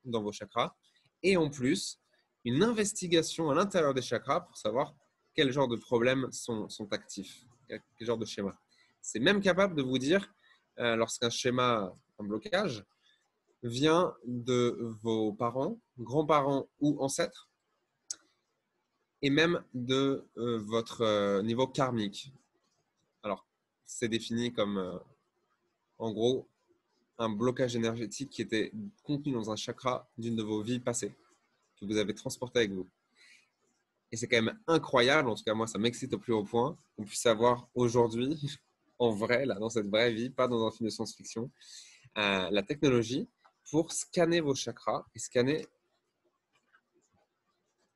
dans vos chakras et en plus, une investigation à l'intérieur des chakras pour savoir quel genre de problèmes sont actifs, quel genre de schéma. C'est même capable de vous dire, lorsqu'un schéma, un blocage, vient de vos parents, grands-parents ou ancêtres, et même de votre niveau karmique. Alors, c'est défini comme, en gros, un blocage énergétique qui était contenu dans un chakra d'une de vos vies passées, que vous avez transporté avec vous. Et c'est quand même incroyable, en tout cas moi ça m'excite au plus haut point, qu'on puisse savoir aujourd'hui, en vrai, là, dans cette vraie vie, pas dans un film de science-fiction, la technologie pour scanner vos chakras et scanner,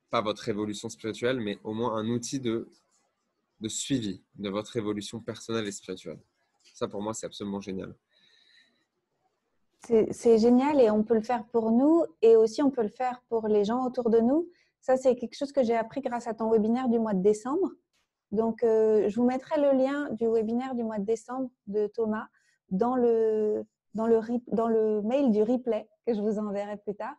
pas votre évolution spirituelle, mais au moins un outil de suivi de votre évolution personnelle et spirituelle. Ça pour moi c'est absolument génial. C'est génial et on peut le faire pour nous et aussi on peut le faire pour les gens autour de nous. Ça, c'est quelque chose que j'ai appris grâce à ton webinaire du mois de décembre. Donc, je vous mettrai le lien du webinaire du mois de décembre de Thomas dans le mail du replay que je vous enverrai plus tard.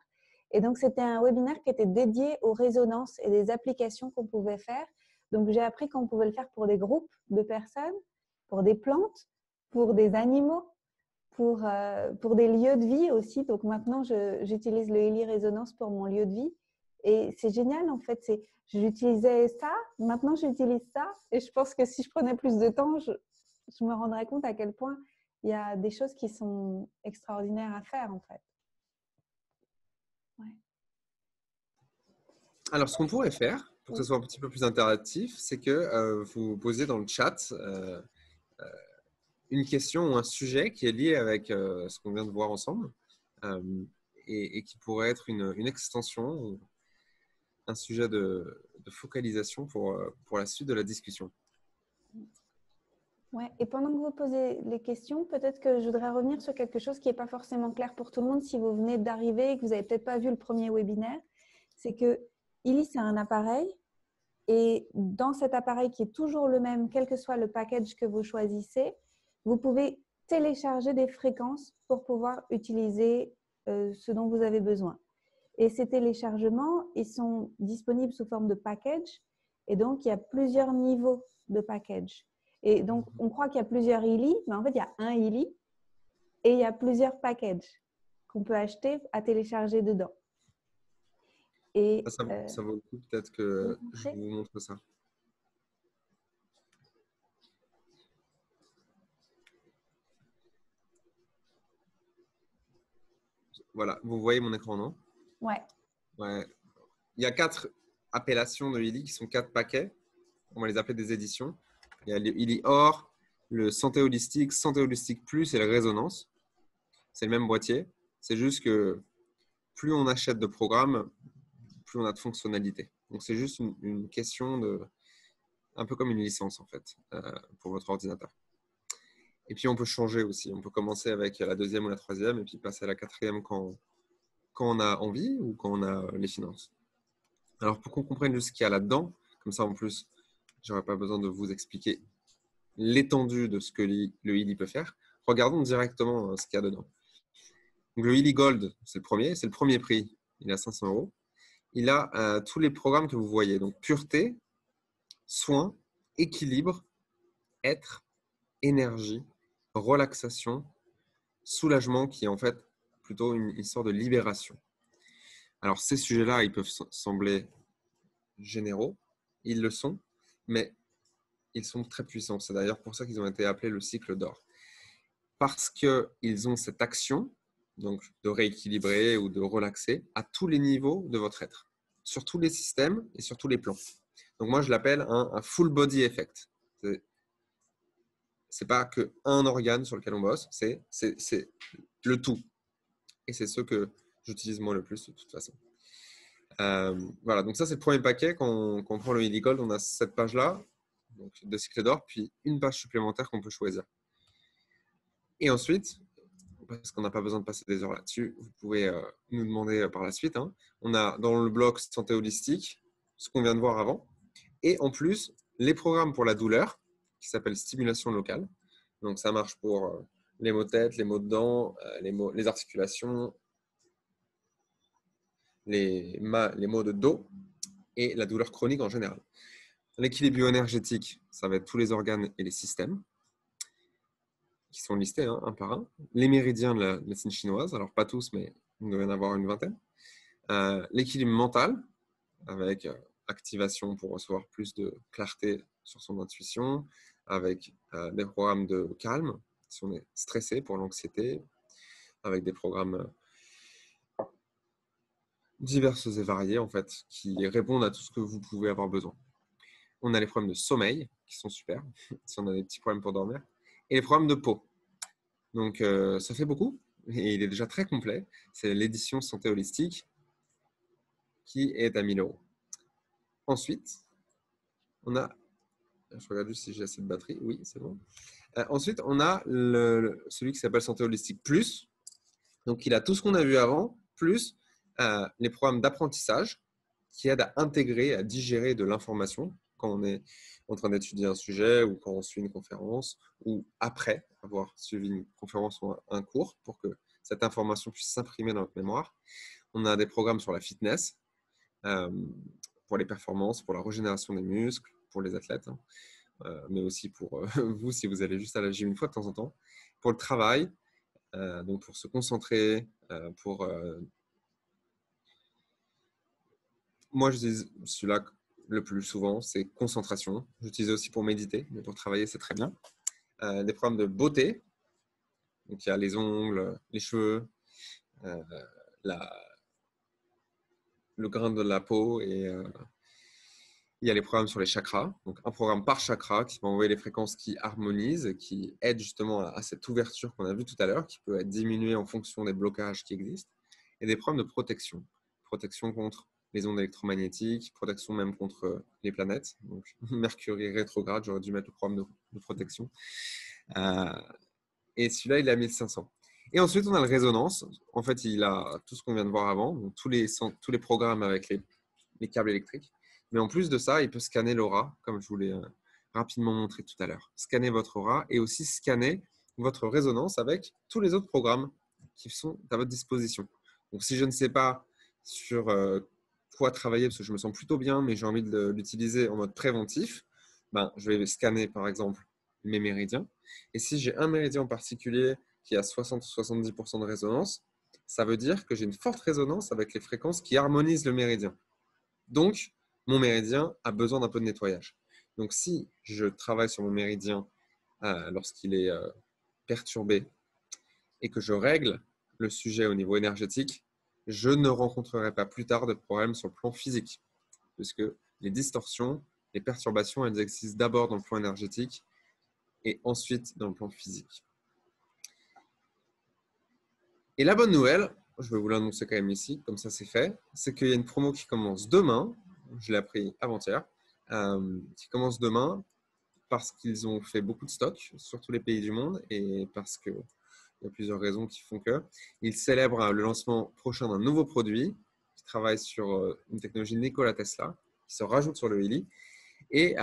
Et donc, c'était un webinaire qui était dédié aux résonances et des applications qu'on pouvait faire. Donc, j'ai appris qu'on pouvait le faire pour des groupes de personnes, pour des plantes, pour des animaux, pour des lieux de vie aussi. Donc maintenant, j'utilise le Heli Résonance pour mon lieu de vie. Et c'est génial, en fait. J'utilisais ça, maintenant j'utilise ça. Et je pense que si je prenais plus de temps, je me rendrais compte à quel point il y a des choses qui sont extraordinaires à faire, en fait. Ouais. Alors ce qu'on pourrait faire, pour que ce soit un petit peu plus interactif, c'est que vous posez dans le chat une question ou un sujet qui est lié avec ce qu'on vient de voir ensemble euh, et qui pourrait être une extension, un sujet de focalisation pour la suite de la discussion. Ouais. Et pendant que vous posez les questions, peut-être que je voudrais revenir sur quelque chose qui n'est pas forcément clair pour tout le monde si vous venez d'arriver et que vous n'avez peut-être pas vu le premier webinaire. C'est que Heli, c'est un appareil et dans cet appareil qui est toujours le même, quel que soit le package que vous choisissez, vous pouvez télécharger des fréquences pour pouvoir utiliser ce dont vous avez besoin. Et ces téléchargements, ils sont disponibles sous forme de package et donc il y a plusieurs niveaux de package. Et donc, on croit qu'il y a plusieurs Heli, mais en fait, il y a un Heli et il y a plusieurs packages qu'on peut acheter à télécharger dedans. Et, ça vaut le coup peut-être que je vous montre ça. Voilà, vous voyez mon écran, non? Ouais. Ouais. Il y a 4 appellations de Heli qui sont 4 paquets. On va les appeler des éditions. Il y a le Heli Or, le Santé Holistique Plus et la Résonance. C'est le même boîtier. C'est juste que plus on achète de programmes, plus on a de fonctionnalités. Donc, c'est juste une question de… un peu comme une licence, en fait, pour votre ordinateur. Et puis, on peut changer aussi. On peut commencer avec la deuxième ou la troisième et puis passer à la quatrième quand on a envie ou quand on a les finances. Alors, pour qu'on comprenne juste ce qu'il y a là-dedans, comme ça, en plus, je n'aurai pas besoin de vous expliquer l'étendue de ce que le Heli peut faire. Regardons directement ce qu'il y a dedans. Donc, le Heli Gold, c'est le premier prix. Il est à 500 €. Il a tous les programmes que vous voyez. Donc, pureté, soin, équilibre, être, énergie, relaxation, soulagement, qui est en fait plutôt une histoire de libération. Alors, ces sujets-là, ils peuvent sembler généraux. Ils le sont, mais ils sont très puissants. C'est d'ailleurs pour ça qu'ils ont été appelés le cycle d'or. Parce qu'ils ont cette action, donc de rééquilibrer ou de relaxer, à tous les niveaux de votre être, sur tous les systèmes et sur tous les plans. Donc moi, je l'appelle un full body effect. C'est pas qu'un organe sur lequel on bosse, c'est le tout. Et c'est ce que j'utilise moi le plus de toute façon. Voilà, donc ça c'est le premier paquet. Quand on prend le Heli Gold, on a cette page-là, donc de cycle d'or, puis une page supplémentaire qu'on peut choisir. Et ensuite, parce qu'on n'a pas besoin de passer des heures là-dessus, vous pouvez nous demander par la suite. Hein. On a dans le bloc santé holistique ce qu'on vient de voir avant, et en plus les programmes pour la douleur qui s'appellent stimulation locale. Donc ça marche pour les maux de tête, les maux de dents, les articulations, les maux de dos et la douleur chronique en général. L'équilibre bioénergétique, ça va être tous les organes et les systèmes, qui sont listés un par un. Les méridiens de la médecine chinoise, alors pas tous, mais il doit y en avoir une vingtaine. L'équilibre mental, avec activation pour recevoir plus de clarté sur son intuition, avec des programmes de calme, si on est stressé pour l'anxiété, avec des programmes diverses et variées, en fait, qui répondent à tout ce que vous pouvez avoir besoin. On a les problèmes de sommeil, qui sont super, si on a des petits problèmes pour dormir, et les problèmes de peau. Donc, ça fait beaucoup, et il est déjà très complet. C'est l'édition Santé Holistique, qui est à 1 000 €. Ensuite, on a... Je regarde juste si j'ai assez de batterie. Oui, c'est bon. Ensuite, on a celui qui s'appelle Santé Holistique Plus. Donc, il a tout ce qu'on a vu avant, plus les programmes d'apprentissage qui aident à intégrer, à digérer de l'information quand on est en train d'étudier un sujet ou quand on suit une conférence ou après avoir suivi une conférence ou un cours pour que cette information puisse s'imprimer dans notre mémoire. On a des programmes sur la fitness pour les performances, pour la régénération des muscles, pour les athlètes, mais aussi pour vous si vous allez juste à la gym une fois de temps en temps. Pour le travail, donc pour se concentrer, moi j'utilise celui-là le plus souvent, c'est concentration. J'utilise aussi pour méditer, mais pour travailler c'est très bien. Des programmes de beauté, donc il y a les ongles, les cheveux, le grain de la peau et il y a les programmes sur les chakras, donc un programme par chakra qui va envoyer les fréquences qui harmonisent, qui aident justement à cette ouverture qu'on a vue tout à l'heure, qui peut être diminuée en fonction des blocages qui existent, et des programmes de protection. Protection contre les ondes électromagnétiques, protection même contre les planètes. Donc Mercure rétrograde, j'aurais dû mettre le programme de protection. Et celui-là, il est à 1500. Et ensuite, on a le résonance. En fait, il a tout ce qu'on vient de voir avant, donc tous les programmes avec les câbles électriques. Mais en plus de ça, il peut scanner l'aura, comme je vous l'ai rapidement montré tout à l'heure. Scanner votre aura et aussi scanner votre résonance avec tous les autres programmes qui sont à votre disposition. Donc, si je ne sais pas sur quoi travailler, parce que je me sens plutôt bien, mais j'ai envie de l'utiliser en mode préventif, je vais scanner, par exemple, mes méridiens. Et si j'ai un méridien en particulier qui a 60-70% de résonance, ça veut dire que j'ai une forte résonance avec les fréquences qui harmonisent le méridien. Donc, mon méridien a besoin d'un peu de nettoyage. Donc, si je travaille sur mon méridien lorsqu'il est perturbé et que je règle le sujet au niveau énergétique, je ne rencontrerai pas plus tard de problèmes sur le plan physique, puisque les distorsions, les perturbations, elles existent d'abord dans le plan énergétique et ensuite dans le plan physique. Et la bonne nouvelle, je vais vous l'annoncer quand même ici, comme ça c'est fait, c'est qu'il y a une promo qui commence demain, je l'ai appris avant-hier, qui commence demain parce qu'ils ont fait beaucoup de stocks sur tous les pays du monde et parce qu'il y a plusieurs raisons qui font que. Ils célèbrent le lancement prochain d'un nouveau produit qui travaille sur une technologie Nikola Tesla, qui se rajoute sur le Heli. Et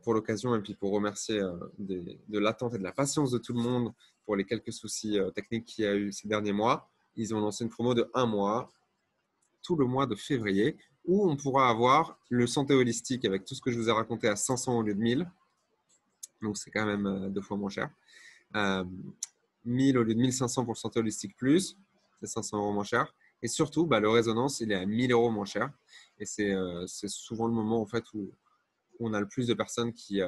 pour l'occasion, et puis pour remercier de l'attente et de la patience de tout le monde pour les quelques soucis techniques qu'il y a eu ces derniers mois, ils ont lancé une promo de 1 mois, tout le mois de février, où on pourra avoir le santé holistique avec tout ce que je vous ai raconté à 500 au lieu de 1000. Donc, c'est quand même 2 fois moins cher. 1000 au lieu de 1500 pour le santé holistique plus, c'est 500 € moins cher. Et surtout, le résonance, il est à 1000 € moins cher. Et c'est souvent le moment en fait où on a le plus de personnes qui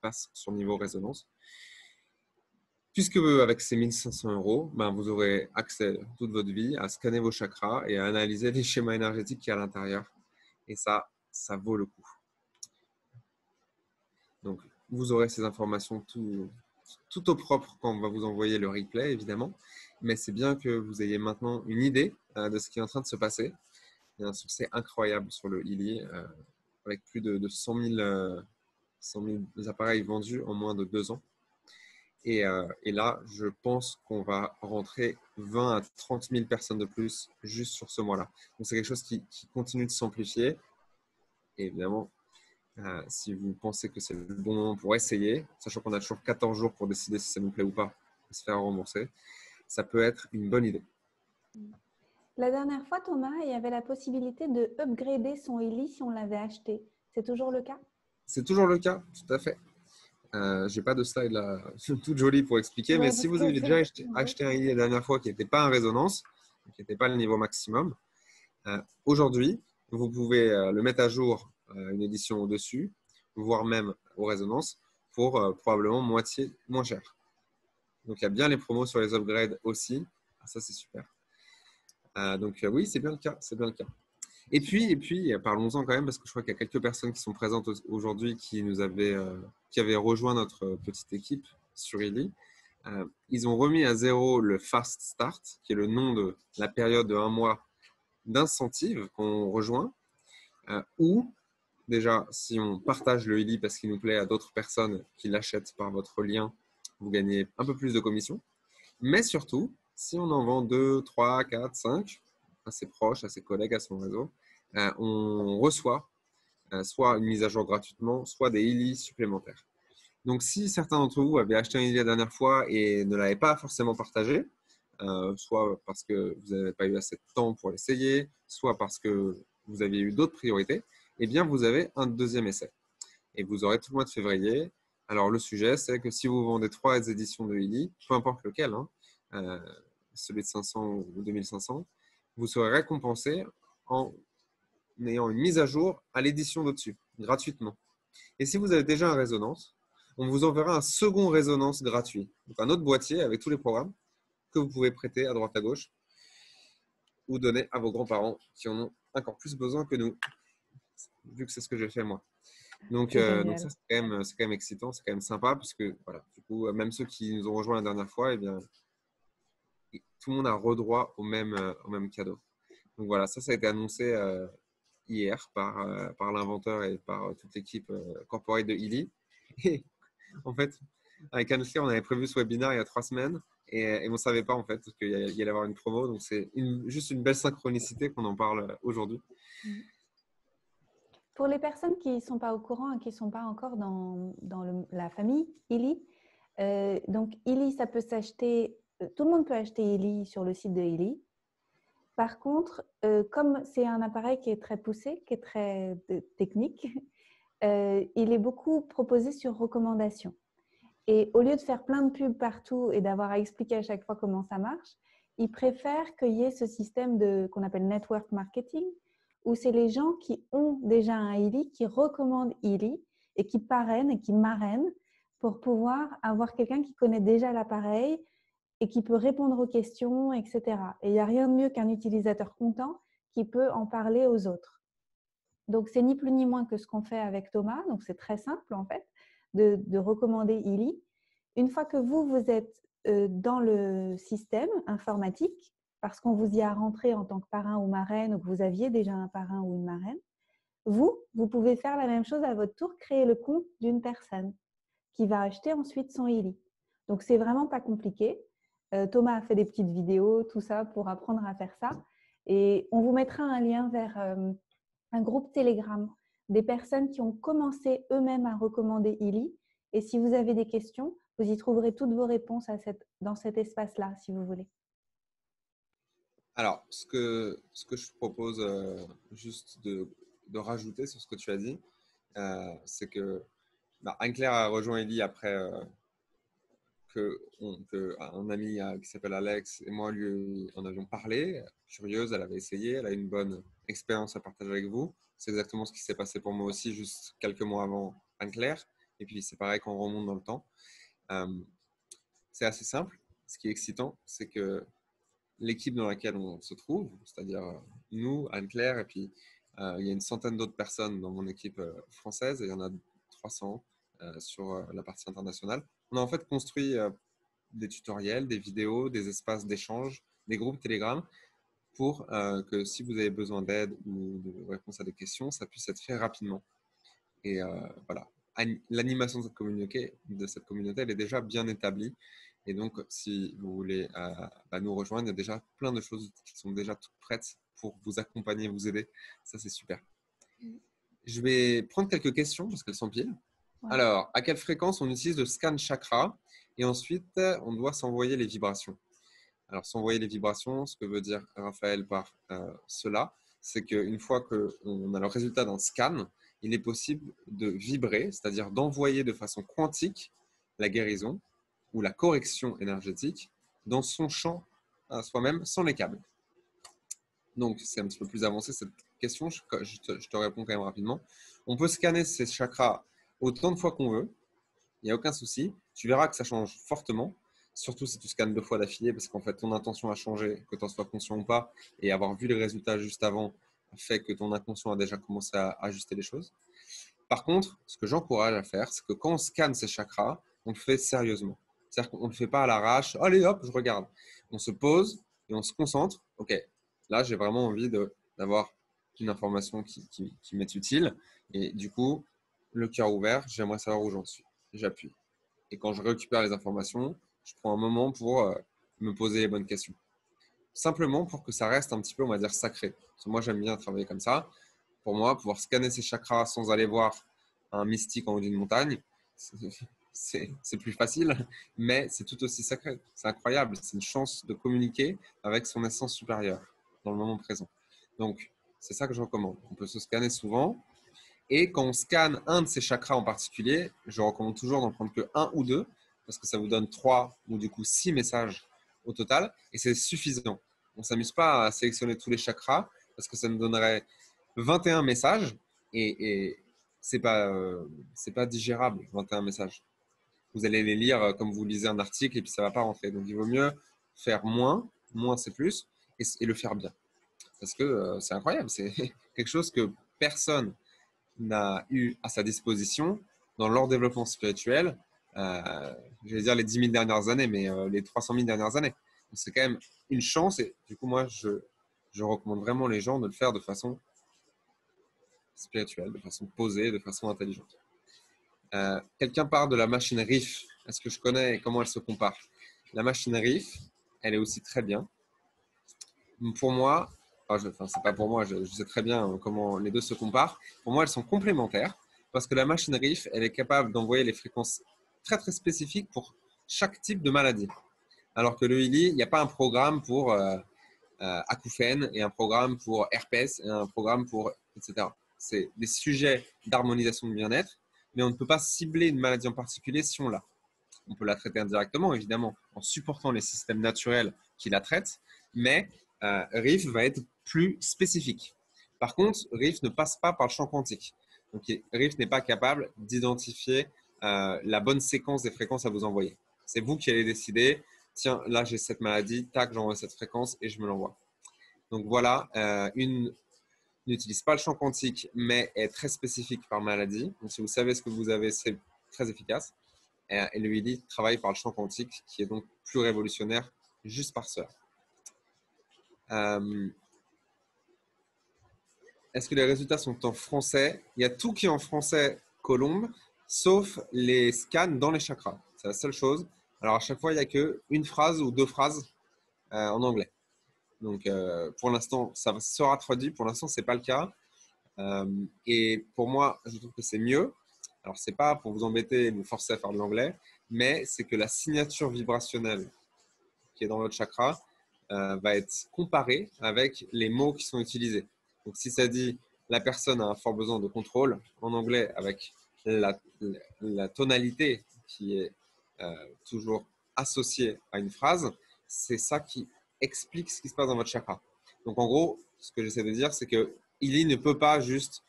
passent sur le niveau résonance. Puisque avec ces 1500 €, vous aurez accès toute votre vie à scanner vos chakras et à analyser les schémas énergétiques qu'il y a à l'intérieur. Et ça vaut le coup. Donc, vous aurez ces informations tout au propre quand on va vous envoyer le replay, évidemment. Mais c'est bien que vous ayez maintenant une idée de ce qui est en train de se passer. Il y a un succès incroyable sur le Heli, avec plus de 100 000 appareils vendus en moins de 2 ans. Et là, je pense qu'on va rentrer 20 à 30 000 personnes de plus juste sur ce mois-là. Donc, c'est quelque chose qui continue de s'amplifier. Et évidemment, si vous pensez que c'est le bon moment pour essayer, sachant qu'on a toujours 14 jours pour décider si ça nous plaît ou pas, et se faire rembourser, ça peut être une bonne idée. La dernière fois, Thomas, il y avait la possibilité de upgrader son Heli si on l'avait acheté. C'est toujours le cas? C'est toujours le cas, tout à fait. Je n'ai pas de slide là toute jolie pour expliquer, mais Ouais, si parce vous que avez déjà ouais. acheté un lit la dernière fois qui n'était pas en résonance, qui n'était pas le niveau maximum, aujourd'hui, vous pouvez le mettre à jour, une édition au-dessus, voire même aux résonances, pour probablement moitié moins cher. Donc, il y a bien les promos sur les upgrades aussi. Ah, ça, c'est super. Donc, oui, c'est bien le cas. C'est bien le cas. Et puis, parlons-en quand même, parce que je crois qu'il y a quelques personnes qui sont présentes aujourd'hui qui avaient rejoint notre petite équipe sur Illy. Ils ont remis à zéro le Fast Start, qui est le nom de la période de 1 mois d'incentive qu'on rejoint, ou déjà, si on partage le Illy parce qu'il nous plaît à d'autres personnes qui l'achètent par votre lien, vous gagnez un peu plus de commission. Mais surtout, si on en vend 2, 3, 4, 5 à ses proches, à ses collègues, à son réseau, on reçoit soit une mise à jour gratuitement, soit des Illy supplémentaires. Donc, si certains d'entre vous avaient acheté un Illy la dernière fois et ne l'avaient pas forcément partagé, soit parce que vous n'avez pas eu assez de temps pour l'essayer, soit parce que vous aviez eu d'autres priorités, eh bien, vous avez un deuxième essai. Et vous aurez tout le mois de février. Alors, le sujet, c'est que si vous vendez 3 éditions de Illy, peu importe lequel, hein, celui de 500 ou 2500, vous serez récompensé en ayant une mise à jour à l'édition d'au-dessus, gratuitement. Et si vous avez déjà un résonance, on vous enverra un second résonance gratuit. Donc, un autre boîtier avec tous les programmes que vous pouvez prêter à droite à gauche ou donner à vos grands-parents qui en ont encore plus besoin que nous, vu que c'est ce que j'ai fait moi. Donc C'est ça, génial. c'est quand même excitant, c'est quand même sympa, parce que voilà, du coup, même ceux qui nous ont rejoints la dernière fois, eh bien, tout le monde a redroit au même cadeau. Donc voilà, ça a été annoncé hier par l'inventeur et par toute l'équipe corporate de Illy. Et en fait, avec Anne-Claire, on avait prévu ce webinaire il y a 3 semaines et on ne savait pas en fait qu'il y allait avoir une promo. Donc c'est juste une belle synchronicité qu'on en parle aujourd'hui. Pour les personnes qui ne sont pas au courant et qui ne sont pas encore dans la famille Illy, donc Illy, ça peut s'acheter, tout le monde peut acheter Illy sur le site de Illy. Par contre, comme c'est un appareil qui est très poussé, qui est très technique, il est beaucoup proposé sur recommandation. Et au lieu de faire plein de pubs partout et d'avoir à expliquer à chaque fois comment ça marche, ils préfèrent qu'il y ait ce système qu'on appelle network marketing, où c'est les gens qui ont déjà un Illy, qui recommandent Illy et qui parrainent et qui marrainent pour pouvoir avoir quelqu'un qui connaît déjà l'appareil et qui peut répondre aux questions, etc. Et il n'y a rien de mieux qu'un utilisateur content qui peut en parler aux autres. Donc, c'est ni plus ni moins que ce qu'on fait avec Thomas. Donc, c'est très simple en fait de recommander Illy. Une fois que vous êtes dans le système informatique, parce qu'on vous y a rentré en tant que parrain ou marraine, ou que vous aviez déjà un parrain ou une marraine, vous pouvez faire la même chose à votre tour, créer le compte d'une personne qui va acheter ensuite son Illy. Donc, c'est vraiment pas compliqué. Thomas a fait des petites vidéos, tout ça, pour apprendre à faire ça. Et on vous mettra un lien vers un groupe Telegram des personnes qui ont commencé eux-mêmes à recommander Illy. Et si vous avez des questions, vous y trouverez toutes vos réponses dans cet espace-là, si vous voulez. Alors, ce que je propose juste de rajouter sur ce que tu as dit, c'est que Anne-Claire a rejoint Illy après un ami qui s'appelle Alex et moi lui en avions parlé. Curieuse, elle avait essayé, elle a une bonne expérience à partager avec vous. C'est exactement ce qui s'est passé pour moi aussi, juste quelques mois avant Anne-Claire. Et puis c'est pareil quand on remonte dans le temps. Euh, c'est assez simple. Ce qui est excitant, c'est que l'équipe dans laquelle on se trouve, c'est-à-dire nous, Anne-Claire, et puis il y a une centaine d'autres personnes dans mon équipe française, et il y en a 300 sur la partie internationale. On a en fait construit des tutoriels, des vidéos, des espaces d'échange, des groupes Telegram pour que si vous avez besoin d'aide ou de réponse à des questions, ça puisse être fait rapidement. Et voilà, l'animation de cette communauté, elle est déjà bien établie. Et donc, si vous voulez nous rejoindre, il y a déjà plein de choses qui sont déjà toutes prêtes pour vous accompagner, vous aider. Ça, c'est super. Je vais prendre quelques questions parce qu'elles sont piles. Ouais. Alors, à quelle fréquence on utilise le scan chakra? Et ensuite, on doit s'envoyer les vibrations. Alors, s'envoyer les vibrations, ce que veut dire Raphaël par cela, c'est qu'une fois qu'on a le résultat d'un scan, il est possible de vibrer, c'est-à-dire d'envoyer de façon quantique la guérison ou la correction énergétique dans son champ à soi-même sans les câbles. Donc, c'est un petit peu plus avancé cette question, je te réponds quand même rapidement. On peut scanner ces chakras autant de fois qu'on veut, il n'y a aucun souci. Tu verras que ça change fortement, surtout si tu scannes 2 fois d'affilée, parce qu'en fait, ton intention a changé, que tu en sois conscient ou pas, et avoir vu les résultats juste avant fait que ton inconscient a déjà commencé à ajuster les choses. Par contre, ce que j'encourage à faire, c'est que quand on scanne ces chakras, on le fait sérieusement. C'est-à-dire qu'on ne le fait pas à l'arrache. Allez, hop, je regarde. On se pose et on se concentre. OK, là, j'ai vraiment envie d'avoir une information qui m'est utile. Et du coup, le cœur ouvert, j'aimerais savoir où j'en suis. J'appuie. Et quand je récupère les informations, je prends un moment pour me poser les bonnes questions. Simplement pour que ça reste un petit peu, on va dire, sacré. Parce que moi, j'aime bien travailler comme ça. Pour moi, pouvoir scanner ces chakras sans aller voir un mystique en haut d'une montagne, c'est plus facile, mais c'est tout aussi sacré. C'est incroyable. C'est une chance de communiquer avec son essence supérieure dans le moment présent. Donc, c'est ça que je recommande. On peut se scanner souvent. Et quand on scanne un de ces chakras en particulier, je recommande toujours d'en prendre que 1 ou 2, parce que ça vous donne 3 ou du coup 6 messages au total, et c'est suffisant. On ne s'amuse pas à sélectionner tous les chakras, parce que ça nous donnerait 21 messages, et c'est pas digérable, 21 messages. Vous allez les lire comme vous lisez un article, et puis ça ne va pas rentrer. Donc il vaut mieux faire moins c'est plus, et le faire bien. Parce que c'est incroyable, c'est quelque chose que personne n'a eu à sa disposition dans leur développement spirituel, je vais dire les 10 000 dernières années, mais les 300 000 dernières années. C'est quand même une chance et du coup, moi, je recommande vraiment les gens de le faire de façon spirituelle, de façon posée, de façon intelligente. Quelqu'un parle de la machine RIF. Est-ce que je connais comment elle se compare? La machine RIF, elle est aussi très bien. Pour moi, c'est pas pour moi, je sais très bien comment les deux se comparent. Pour moi, elles sont complémentaires parce que la machine RIF, elle est capable d'envoyer les fréquences très très spécifiques pour chaque type de maladie. Alors que le Healy, il n'y a pas un programme pour acouphènes et un programme pour herpès et un programme pour etc. C'est des sujets d'harmonisation de bien-être, mais on ne peut pas cibler une maladie en particulier si on l'a. On peut la traiter indirectement, évidemment, en supportant les systèmes naturels qui la traitent, mais RIF va être plus spécifique. Par contre, RIF ne passe pas par le champ quantique. Donc, RIF n'est pas capable d'identifier la bonne séquence des fréquences à vous envoyer. C'est vous qui allez décider, tiens, là j'ai cette maladie, tac, j'envoie cette fréquence et je me l'envoie. Donc voilà, n'utilise pas le champ quantique, mais est très spécifique par maladie. Donc si vous savez ce que vous avez, c'est très efficace. Et le Healy travaille par le champ quantique, qui est donc plus révolutionnaire juste par cela. Est-ce que les résultats sont en français? Il y a tout qui est en français, Colombe, sauf les scans dans les chakras. C'est la seule chose. Alors à chaque fois, il n'y a qu'une phrase ou 2 phrases en anglais. Donc pour l'instant, ça sera traduit. Pour l'instant, ce n'est pas le cas. Et pour moi, je trouve que c'est mieux. Alors, ce n'est pas pour vous embêter et vous forcer à faire de l'anglais, mais c'est que la signature vibrationnelle qui est dans votre chakra va être comparée avec les mots qui sont utilisés. Donc, si ça dit la personne a un fort besoin de contrôle, en anglais, avec la tonalité qui est toujours associée à une phrase, c'est ça qui explique ce qui se passe dans votre chakra. Donc, en gros, ce que j'essaie de dire, c'est que Healy ne peut pas juste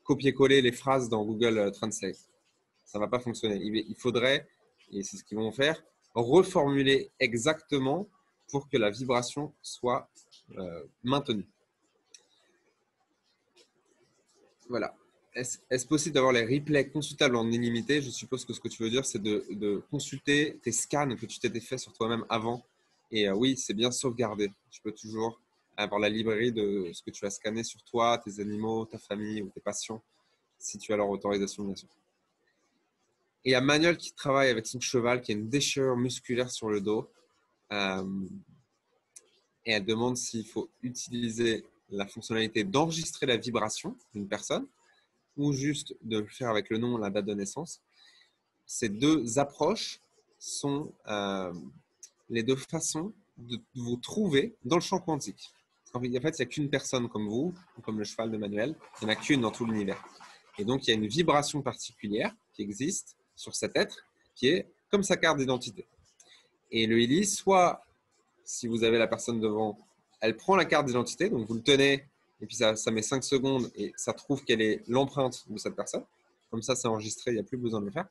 copier-coller les phrases dans Google Translate. Ça ne va pas fonctionner. Il faudrait, et c'est ce qu'ils vont faire, reformuler exactement pour que la vibration soit maintenue. Voilà. Est-ce possible d'avoir les replays consultables en illimité? Je suppose que ce que tu veux dire, c'est de consulter tes scans que tu t'étais fait sur toi-même avant. Et oui, c'est bien sauvegardé. Tu peux toujours avoir la librairie de ce que tu as scanné sur toi, tes animaux, ta famille ou tes patients, si tu as leur autorisation, bien sûr. Et il y a Manuel qui travaille avec son cheval qui a une déchirure musculaire sur le dos. Et elle demande s'il faut utiliser la fonctionnalité d'enregistrer la vibration d'une personne ou juste de le faire avec le nom, la date de naissance. Ces deux approches sont les deux façons de vous trouver dans le champ quantique. En fait, il n'y a qu'une personne comme vous, comme le cheval de Manuel. Il n'y en a qu'une dans tout l'univers. Et donc, il y a une vibration particulière qui existe sur cet être qui est comme sa carte d'identité. Et le Healy, soit si vous avez la personne devant, elle prend la carte d'identité, donc vous le tenez, et puis ça met 5 secondes et ça trouve quelle est l'empreinte de cette personne. Comme ça, c'est enregistré, il n'y a plus besoin de le faire.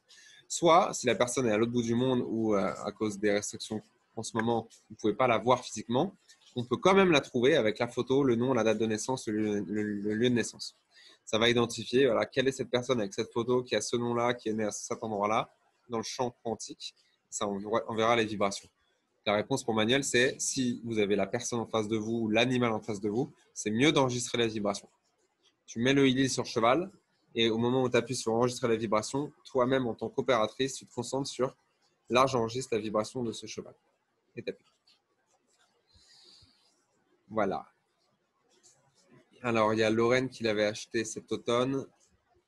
Soit, si la personne est à l'autre bout du monde ou à cause des restrictions en ce moment, vous ne pouvez pas la voir physiquement, on peut quand même la trouver avec la photo, le nom, la date de naissance, le lieu de naissance. Ça va identifier voilà, quelle est cette personne avec cette photo qui a ce nom-là, qui est née à cet endroit-là, dans le champ quantique. Ça, on verra les vibrations. La réponse pour Manuel, c'est si vous avez la personne en face de vous ou l'animal en face de vous, c'est mieux d'enregistrer la vibration. Tu mets le Healy sur le cheval et au moment où tu appuies sur enregistrer la vibration, toi-même en tant qu'opératrice, tu te concentres sur là, j'enregistre la vibration de ce cheval. Et tu appuies. Voilà. Alors, il y a Lorraine qui l'avait acheté cet automne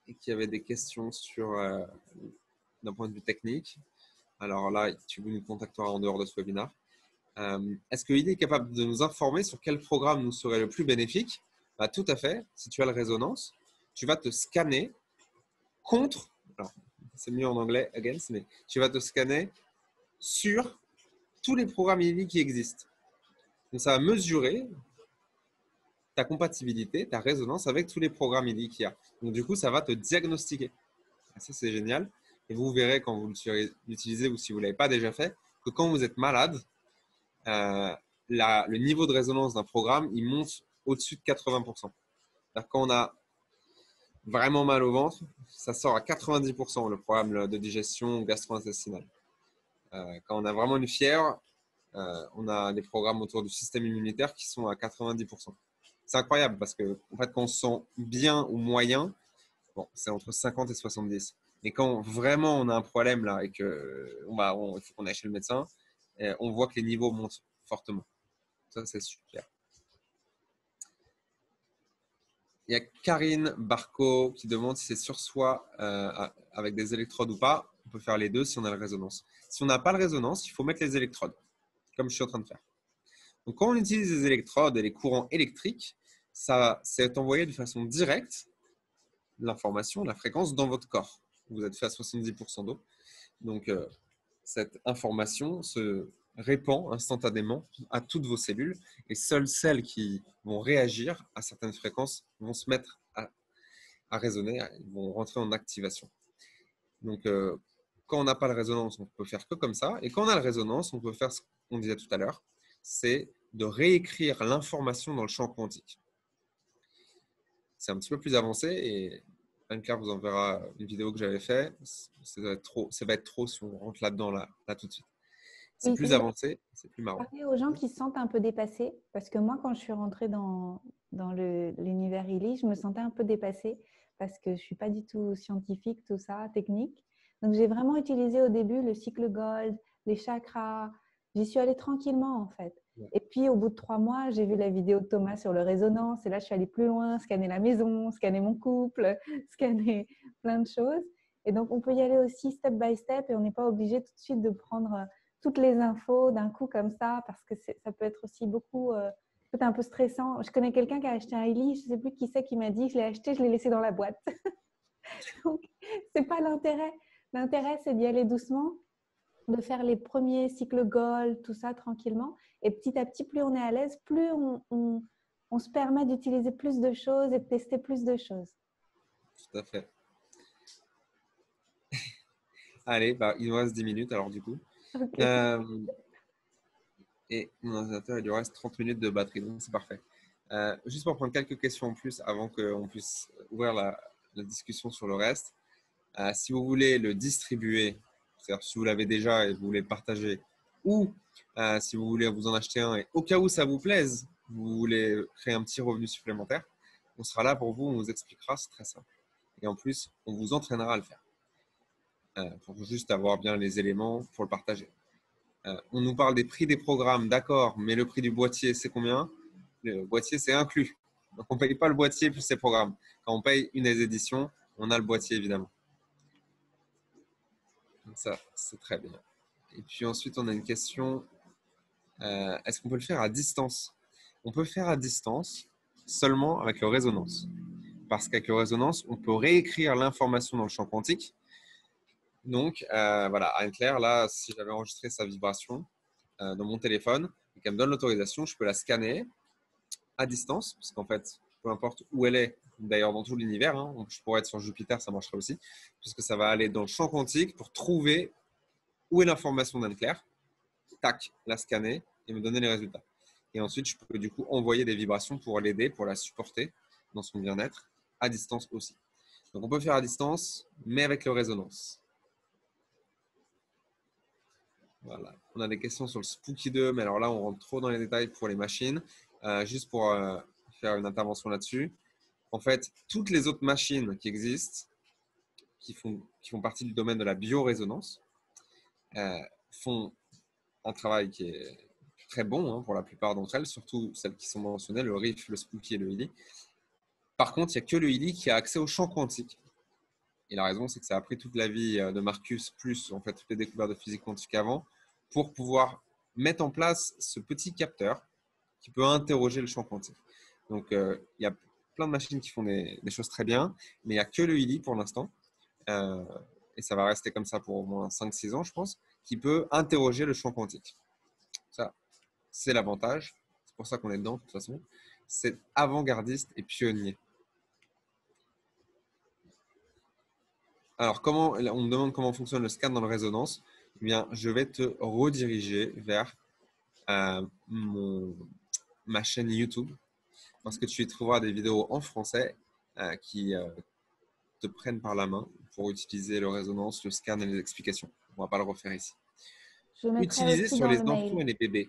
et qui avait des questions sur d'un point de vue technique. Alors là, tu nous contacteras en dehors de ce webinaire. Est-ce que Healy est capable de nous informer sur quel programme nous serait le plus bénéfique? Bah, tout à fait. Si tu as le résonance, tu vas te scanner contre, alors c'est mieux en anglais, against, mais tu vas te scanner sur tous les programmes Healy qui existent. Donc ça va mesurer ta compatibilité, ta résonance avec tous les programmes Healy qu'il y a. Donc du coup, ça va te diagnostiquer. Ça, c'est génial. Et vous verrez quand vous l'utilisez ou si vous ne l'avez pas déjà fait, que quand vous êtes malade, le niveau de résonance d'un programme, il monte au-dessus de 80%. Quand on a vraiment mal au ventre, ça sort à 90% le problème de digestion gastro-intestinale. Quand on a vraiment une fièvre, on a des programmes autour du système immunitaire qui sont à 90%. C'est incroyable parce que en fait, quand on se sent bien ou moyen, bon, c'est entre 50 et 70. Mais quand vraiment on a un problème là et que il faut qu'on aille chez le médecin, on voit que les niveaux montent fortement. Ça, c'est super. Il y a Karine Barco qui demande si c'est sur soi avec des électrodes ou pas. On peut faire les deux si on a la résonance. Si on n'a pas la résonance, il faut mettre les électrodes, comme je suis en train de faire. Donc, quand on utilise les électrodes et les courants électriques, ça c'est envoyé de façon directe l'information, la fréquence dans votre corps. Vous êtes fait à 70% d'eau. Donc, cette information se répand instantanément à toutes vos cellules et seules celles qui vont réagir à certaines fréquences vont se mettre à résonner, ils vont rentrer en activation. Donc, quand on n'a pas de résonance, on peut faire que comme ça. Et quand on a la résonance, on peut faire ce qu'on disait tout à l'heure, c'est de réécrire l'information dans le champ quantique. C'est un petit peu plus avancé et Anne-Claire vous enverra une vidéo que j'avais faite. Ça va être trop si on rentre là-dedans là tout de suite. C'est plus avancé, c'est plus marrant. Parler aux gens qui se sentent un peu dépassés, parce que moi, quand je suis rentrée dans l'univers Healy, je me sentais un peu dépassée parce que je ne suis pas du tout scientifique, tout ça, technique. Donc, j'ai vraiment utilisé au début le cycle Gold, les chakras. J'y suis allée tranquillement, en fait. Ouais. Et puis, au bout de 3 mois, j'ai vu la vidéo de Thomas sur le résonance. Et là, je suis allée plus loin, scanner la maison, scanner mon couple, scanner plein de choses. Et donc, on peut y aller aussi step by step et on n'est pas obligé tout de suite de prendre toutes les infos d'un coup comme ça, parce que ça peut être aussi beaucoup, peut-être un peu stressant. Je connais quelqu'un qui a acheté un Healy, je ne sais plus qui c'est qui m'a dit, je l'ai acheté, je l'ai laissé dans la boîte. Donc, ce n'est pas l'intérêt. L'intérêt, c'est d'y aller doucement, de faire les premiers cycles Gold, tout ça tranquillement. Et petit à petit, plus on est à l'aise, plus on se permet d'utiliser plus de choses et de tester plus de choses. Tout à fait. Allez, il nous reste 10 minutes alors du coup. Okay. Et mon ordinateur, il lui reste 30 minutes de batterie, donc c'est parfait. Juste pour prendre quelques questions en plus avant qu'on puisse ouvrir la discussion sur le reste. Si vous voulez le distribuer, c'est-à-dire si vous l'avez déjà et vous voulez le partager, ou si vous voulez vous en acheter un et au cas où ça vous plaise, vous voulez créer un petit revenu supplémentaire, on sera là pour vous, on vous expliquera, c'est très simple. Et en plus, on vous entraînera à le faire. Pour juste avoir bien les éléments pour le partager. On nous parle des prix des programmes, d'accord, mais le prix du boîtier, c'est combien? Le boîtier, c'est inclus. Donc, on ne paye pas le boîtier plus ces programmes. Quand on paye une des éditions, on a le boîtier, évidemment. Donc ça, c'est très bien. Et puis ensuite, on a une question. Est-ce qu'on peut le faire à distance? On peut le faire à distance seulement avec le résonance. parce qu'avec le résonance, on peut réécrire l'information dans le champ quantique. Donc, voilà, Anne-Claire, là, si j'avais enregistré sa vibration dans mon téléphone et qu'elle me donne l'autorisation, je peux la scanner à distance, parce qu'en fait, peu importe où elle est, d'ailleurs dans tout l'univers, hein, je pourrais être sur Jupiter, ça marcherait aussi, puisque ça va aller dans le champ quantique pour trouver où est l'information d'Anne-Claire, tac, la scanner et me donner les résultats. Et ensuite, je peux du coup envoyer des vibrations pour l'aider, pour la supporter dans son bien-être, à distance aussi. Donc, on peut faire à distance, mais avec le résonance. Voilà. On a des questions sur le Spooky 2, mais alors là, on rentre trop dans les détails pour les machines. Juste pour faire une intervention là-dessus. En fait, toutes les autres machines qui existent, qui font partie du domaine de la biorésonance, font un travail qui est très bon hein, pour la plupart d'entre elles, surtout celles qui sont mentionnées, le RIF, le Spooky et le Hilly. Par contre, il n'y a que le Hilly qui a accès au champ quantique. Et la raison, c'est que ça a pris toute la vie de Marcus, plus en fait toutes les découvertes de physique quantique avant, pour pouvoir mettre en place ce petit capteur qui peut interroger le champ quantique. Donc, il y a plein de machines qui font des choses très bien, mais il n'y a que le Hilly pour l'instant, et ça va rester comme ça pour au moins 5-6 ans, je pense, qui peut interroger le champ quantique. Ça, c'est l'avantage. C'est pour ça qu'on est dedans, de toute façon. C'est avant-gardiste et pionnier. Alors, on me demande comment fonctionne le scan dans le résonance. Eh bien, je vais te rediriger vers ma chaîne YouTube parce que tu y trouveras des vidéos en français qui te prennent par la main pour utiliser le résonance, le scan et les explications. On ne va pas le refaire ici. Je mettrai Utiliser aussi sur dans les le enfants mail. et les bébés.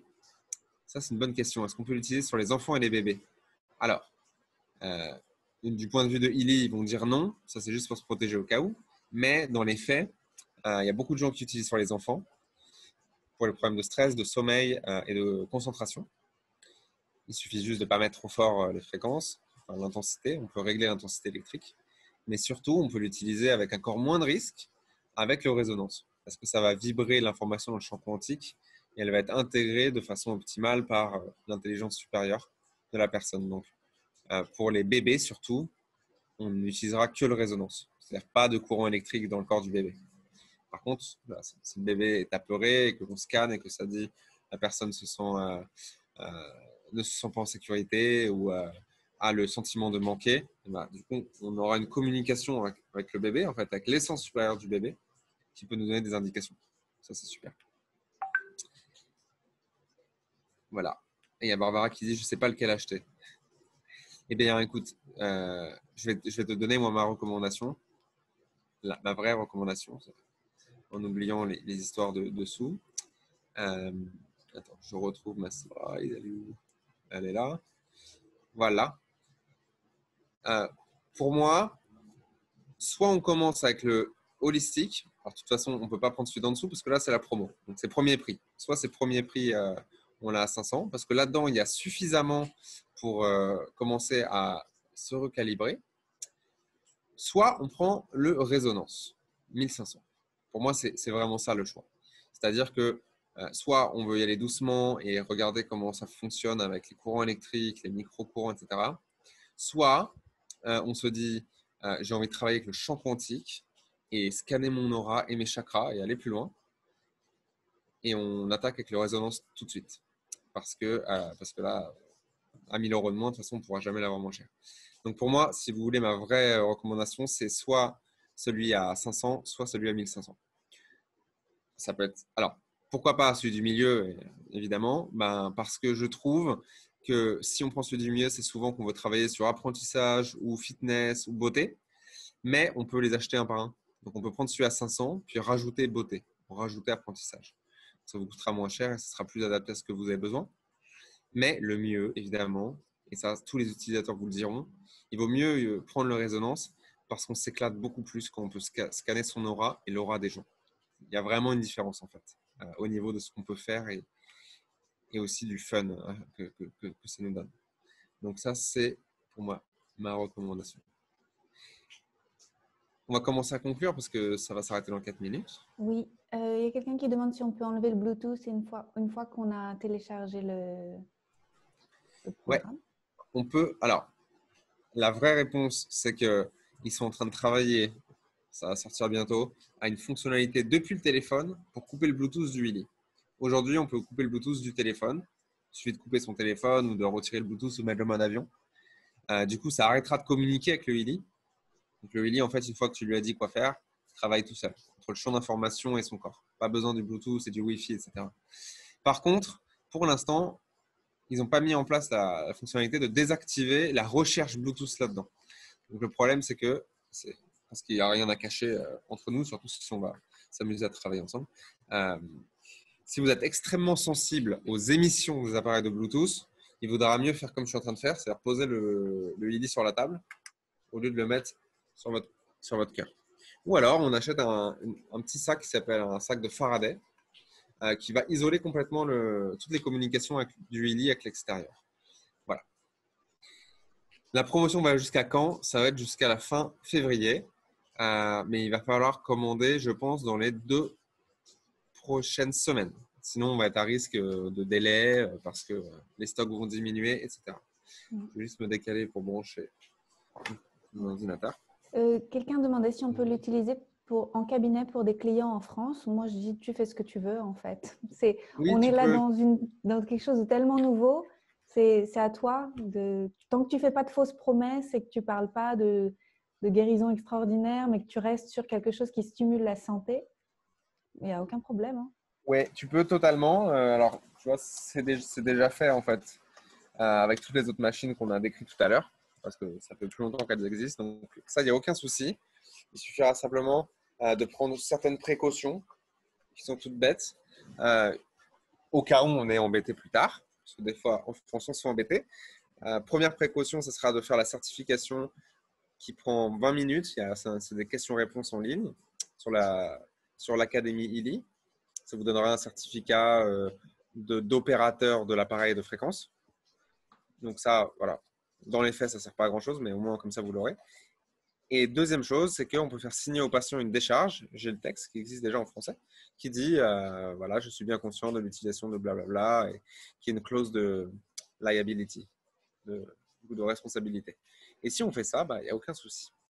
Ça, c'est une bonne question. Est-ce qu'on peut l'utiliser sur les enfants et les bébés? Alors, du point de vue de Illy, ils vont dire non. Ça, c'est juste pour se protéger au cas où. Mais dans les faits, il y a beaucoup de gens qui utilisent sur les enfants pour les problèmes de stress, de sommeil et de concentration. Il suffit juste de ne pas mettre trop fort les fréquences, enfin, l'intensité. On peut régler l'intensité électrique. Mais surtout, on peut l'utiliser avec encore moins de risques avec le résonance. Parce que ça va vibrer l'information dans le champ quantique et elle va être intégrée de façon optimale par l'intelligence supérieure de la personne. Donc, pour les bébés surtout, on n'utilisera que le résonance. C'est-à-dire pas de courant électrique dans le corps du bébé. Par contre, si le bébé est apeuré et que l'on scanne et que ça dit la personne ne se sent pas en sécurité ou a le sentiment de manquer, du coup, on aura une communication avec le bébé, en fait, avec l'essence supérieure du bébé, qui peut nous donner des indications. Ça, c'est super. Voilà. Et il y a Barbara qui dit, je ne sais pas lequel acheter. Eh bien, écoute, je vais te donner, moi, ma recommandation, ma vraie recommandation, en oubliant les histoires dessous. Attends, je retrouve ma slide. Elle est où? Elle est là. Voilà. Pour moi, soit on commence avec le holistique. Alors, de toute façon, on ne peut pas prendre celui d'en dessous parce que là, c'est la promo. Donc, c'est premier prix. Soit c'est premier prix, on l'a à 500 parce que là-dedans, il y a suffisamment pour commencer à se recalibrer. Soit on prend le résonance, 1500. Pour moi, c'est vraiment ça le choix. C'est-à-dire que soit on veut y aller doucement et regarder comment ça fonctionne avec les courants électriques, les micro-courants, etc. Soit on se dit, j'ai envie de travailler avec le champ quantique et scanner mon aura et mes chakras et aller plus loin. Et on attaque avec le résonance tout de suite. Parce que là, à 1000 euros de moins, de toute façon, on ne pourra jamais l'avoir moins cher. Donc pour moi, si vous voulez, ma vraie recommandation, c'est soit celui à 500, soit celui à 1500. Ça peut être. Alors, pourquoi pas celui du milieu, évidemment, parce que je trouve que si on prend celui du milieu, c'est souvent qu'on veut travailler sur apprentissage ou fitness ou beauté, mais on peut les acheter un par un. Donc on peut prendre celui à 500, puis rajouter beauté, rajouter apprentissage. Ça vous coûtera moins cher et ce sera plus adapté à ce que vous avez besoin. Mais le mieux, évidemment, et ça, tous les utilisateurs vous le diront, il vaut mieux prendre le résonance parce qu'on s'éclate beaucoup plus quand on peut scanner son aura et l'aura des gens. Il y a vraiment une différence, en fait, au niveau de ce qu'on peut faire et aussi du fun que ça nous donne. Donc ça, c'est pour moi ma recommandation. On va commencer à conclure parce que ça va s'arrêter dans 4 minutes. Oui, il y a quelqu'un qui demande si on peut enlever le Bluetooth une fois qu'on a téléchargé le Ouais, programme. on peut. Alors, La vraie réponse, c'est qu'ils sont en train de travailler, ça va sortir bientôt, à une fonctionnalité depuis le téléphone pour couper le Bluetooth du Willy. Aujourd'hui, on peut couper le Bluetooth du téléphone. Il suffit de couper son téléphone ou de retirer le Bluetooth ou mettre le mode avion. Du coup, ça arrêtera de communiquer avec le Willy. Donc, le Willy, en fait, une fois que tu lui as dit quoi faire, il travaille tout seul entre le champ d'information et son corps. Pas besoin du Bluetooth et du Wi-Fi, etc. Par contre, pour l'instant, ils n'ont pas mis en place la fonctionnalité de désactiver la recherche Bluetooth là-dedans. Donc, le problème, c'est que, parce qu'il n'y a rien à cacher entre nous, surtout si on va s'amuser à travailler ensemble. Euh, Si vous êtes extrêmement sensible aux émissions des appareils de Bluetooth, il vaudra mieux faire comme je suis en train de faire, c'est-à-dire poser le ID sur la table au lieu de le mettre sur votre cœur. Ou alors, on achète un petit sac qui s'appelle un sac de Faraday qui va isoler complètement toutes les communications du ID avec l'extérieur. Voilà. La promotion va jusqu'à quand? Ça va être jusqu'à la fin février. Mais il va falloir commander, je pense, dans les 2 prochaines semaines. Sinon, on va être à risque de délai parce que les stocks vont diminuer, etc. Je vais juste me décaler pour brancher mon ordinateur. Quelqu'un demandait si on peut l'utiliser en cabinet pour des clients en France. Moi, je dis, tu fais ce que tu veux, en fait. Oui, On est tu là peux. dans quelque chose de tellement nouveau. C'est à toi. Tant que tu ne fais pas de fausses promesses et que tu ne parles pas de guérison extraordinaire, mais que tu restes sur quelque chose qui stimule la santé, il n'y a aucun problème, hein. Oui, tu peux totalement. Alors, tu vois, c'est déjà fait en fait avec toutes les autres machines qu'on a décrites tout à l'heure parce que ça fait plus longtemps qu'elles existent. Donc, ça, il n'y a aucun souci. Il suffira simplement de prendre certaines précautions qui sont toutes bêtes au cas où on est embêté plus tard. Parce que des fois, en France, on se fait embêter. Première précaution, ce sera de faire la certification qui prend 20 minutes. C'est des questions-réponses en ligne sur l'Académie ILI. Ça vous donnera un certificat d'opérateur de l'appareil de fréquence. Donc ça, voilà. Dans les faits, ça ne sert pas à grand-chose, mais au moins comme ça, vous l'aurez. Et deuxième chose, c'est qu'on peut faire signer au patient une décharge. J'ai le texte qui existe déjà en français, qui dit, voilà, je suis bien conscient de l'utilisation de blablabla, et qui est une clause de liability, de responsabilité. Et si on fait ça, il n'y a aucun souci.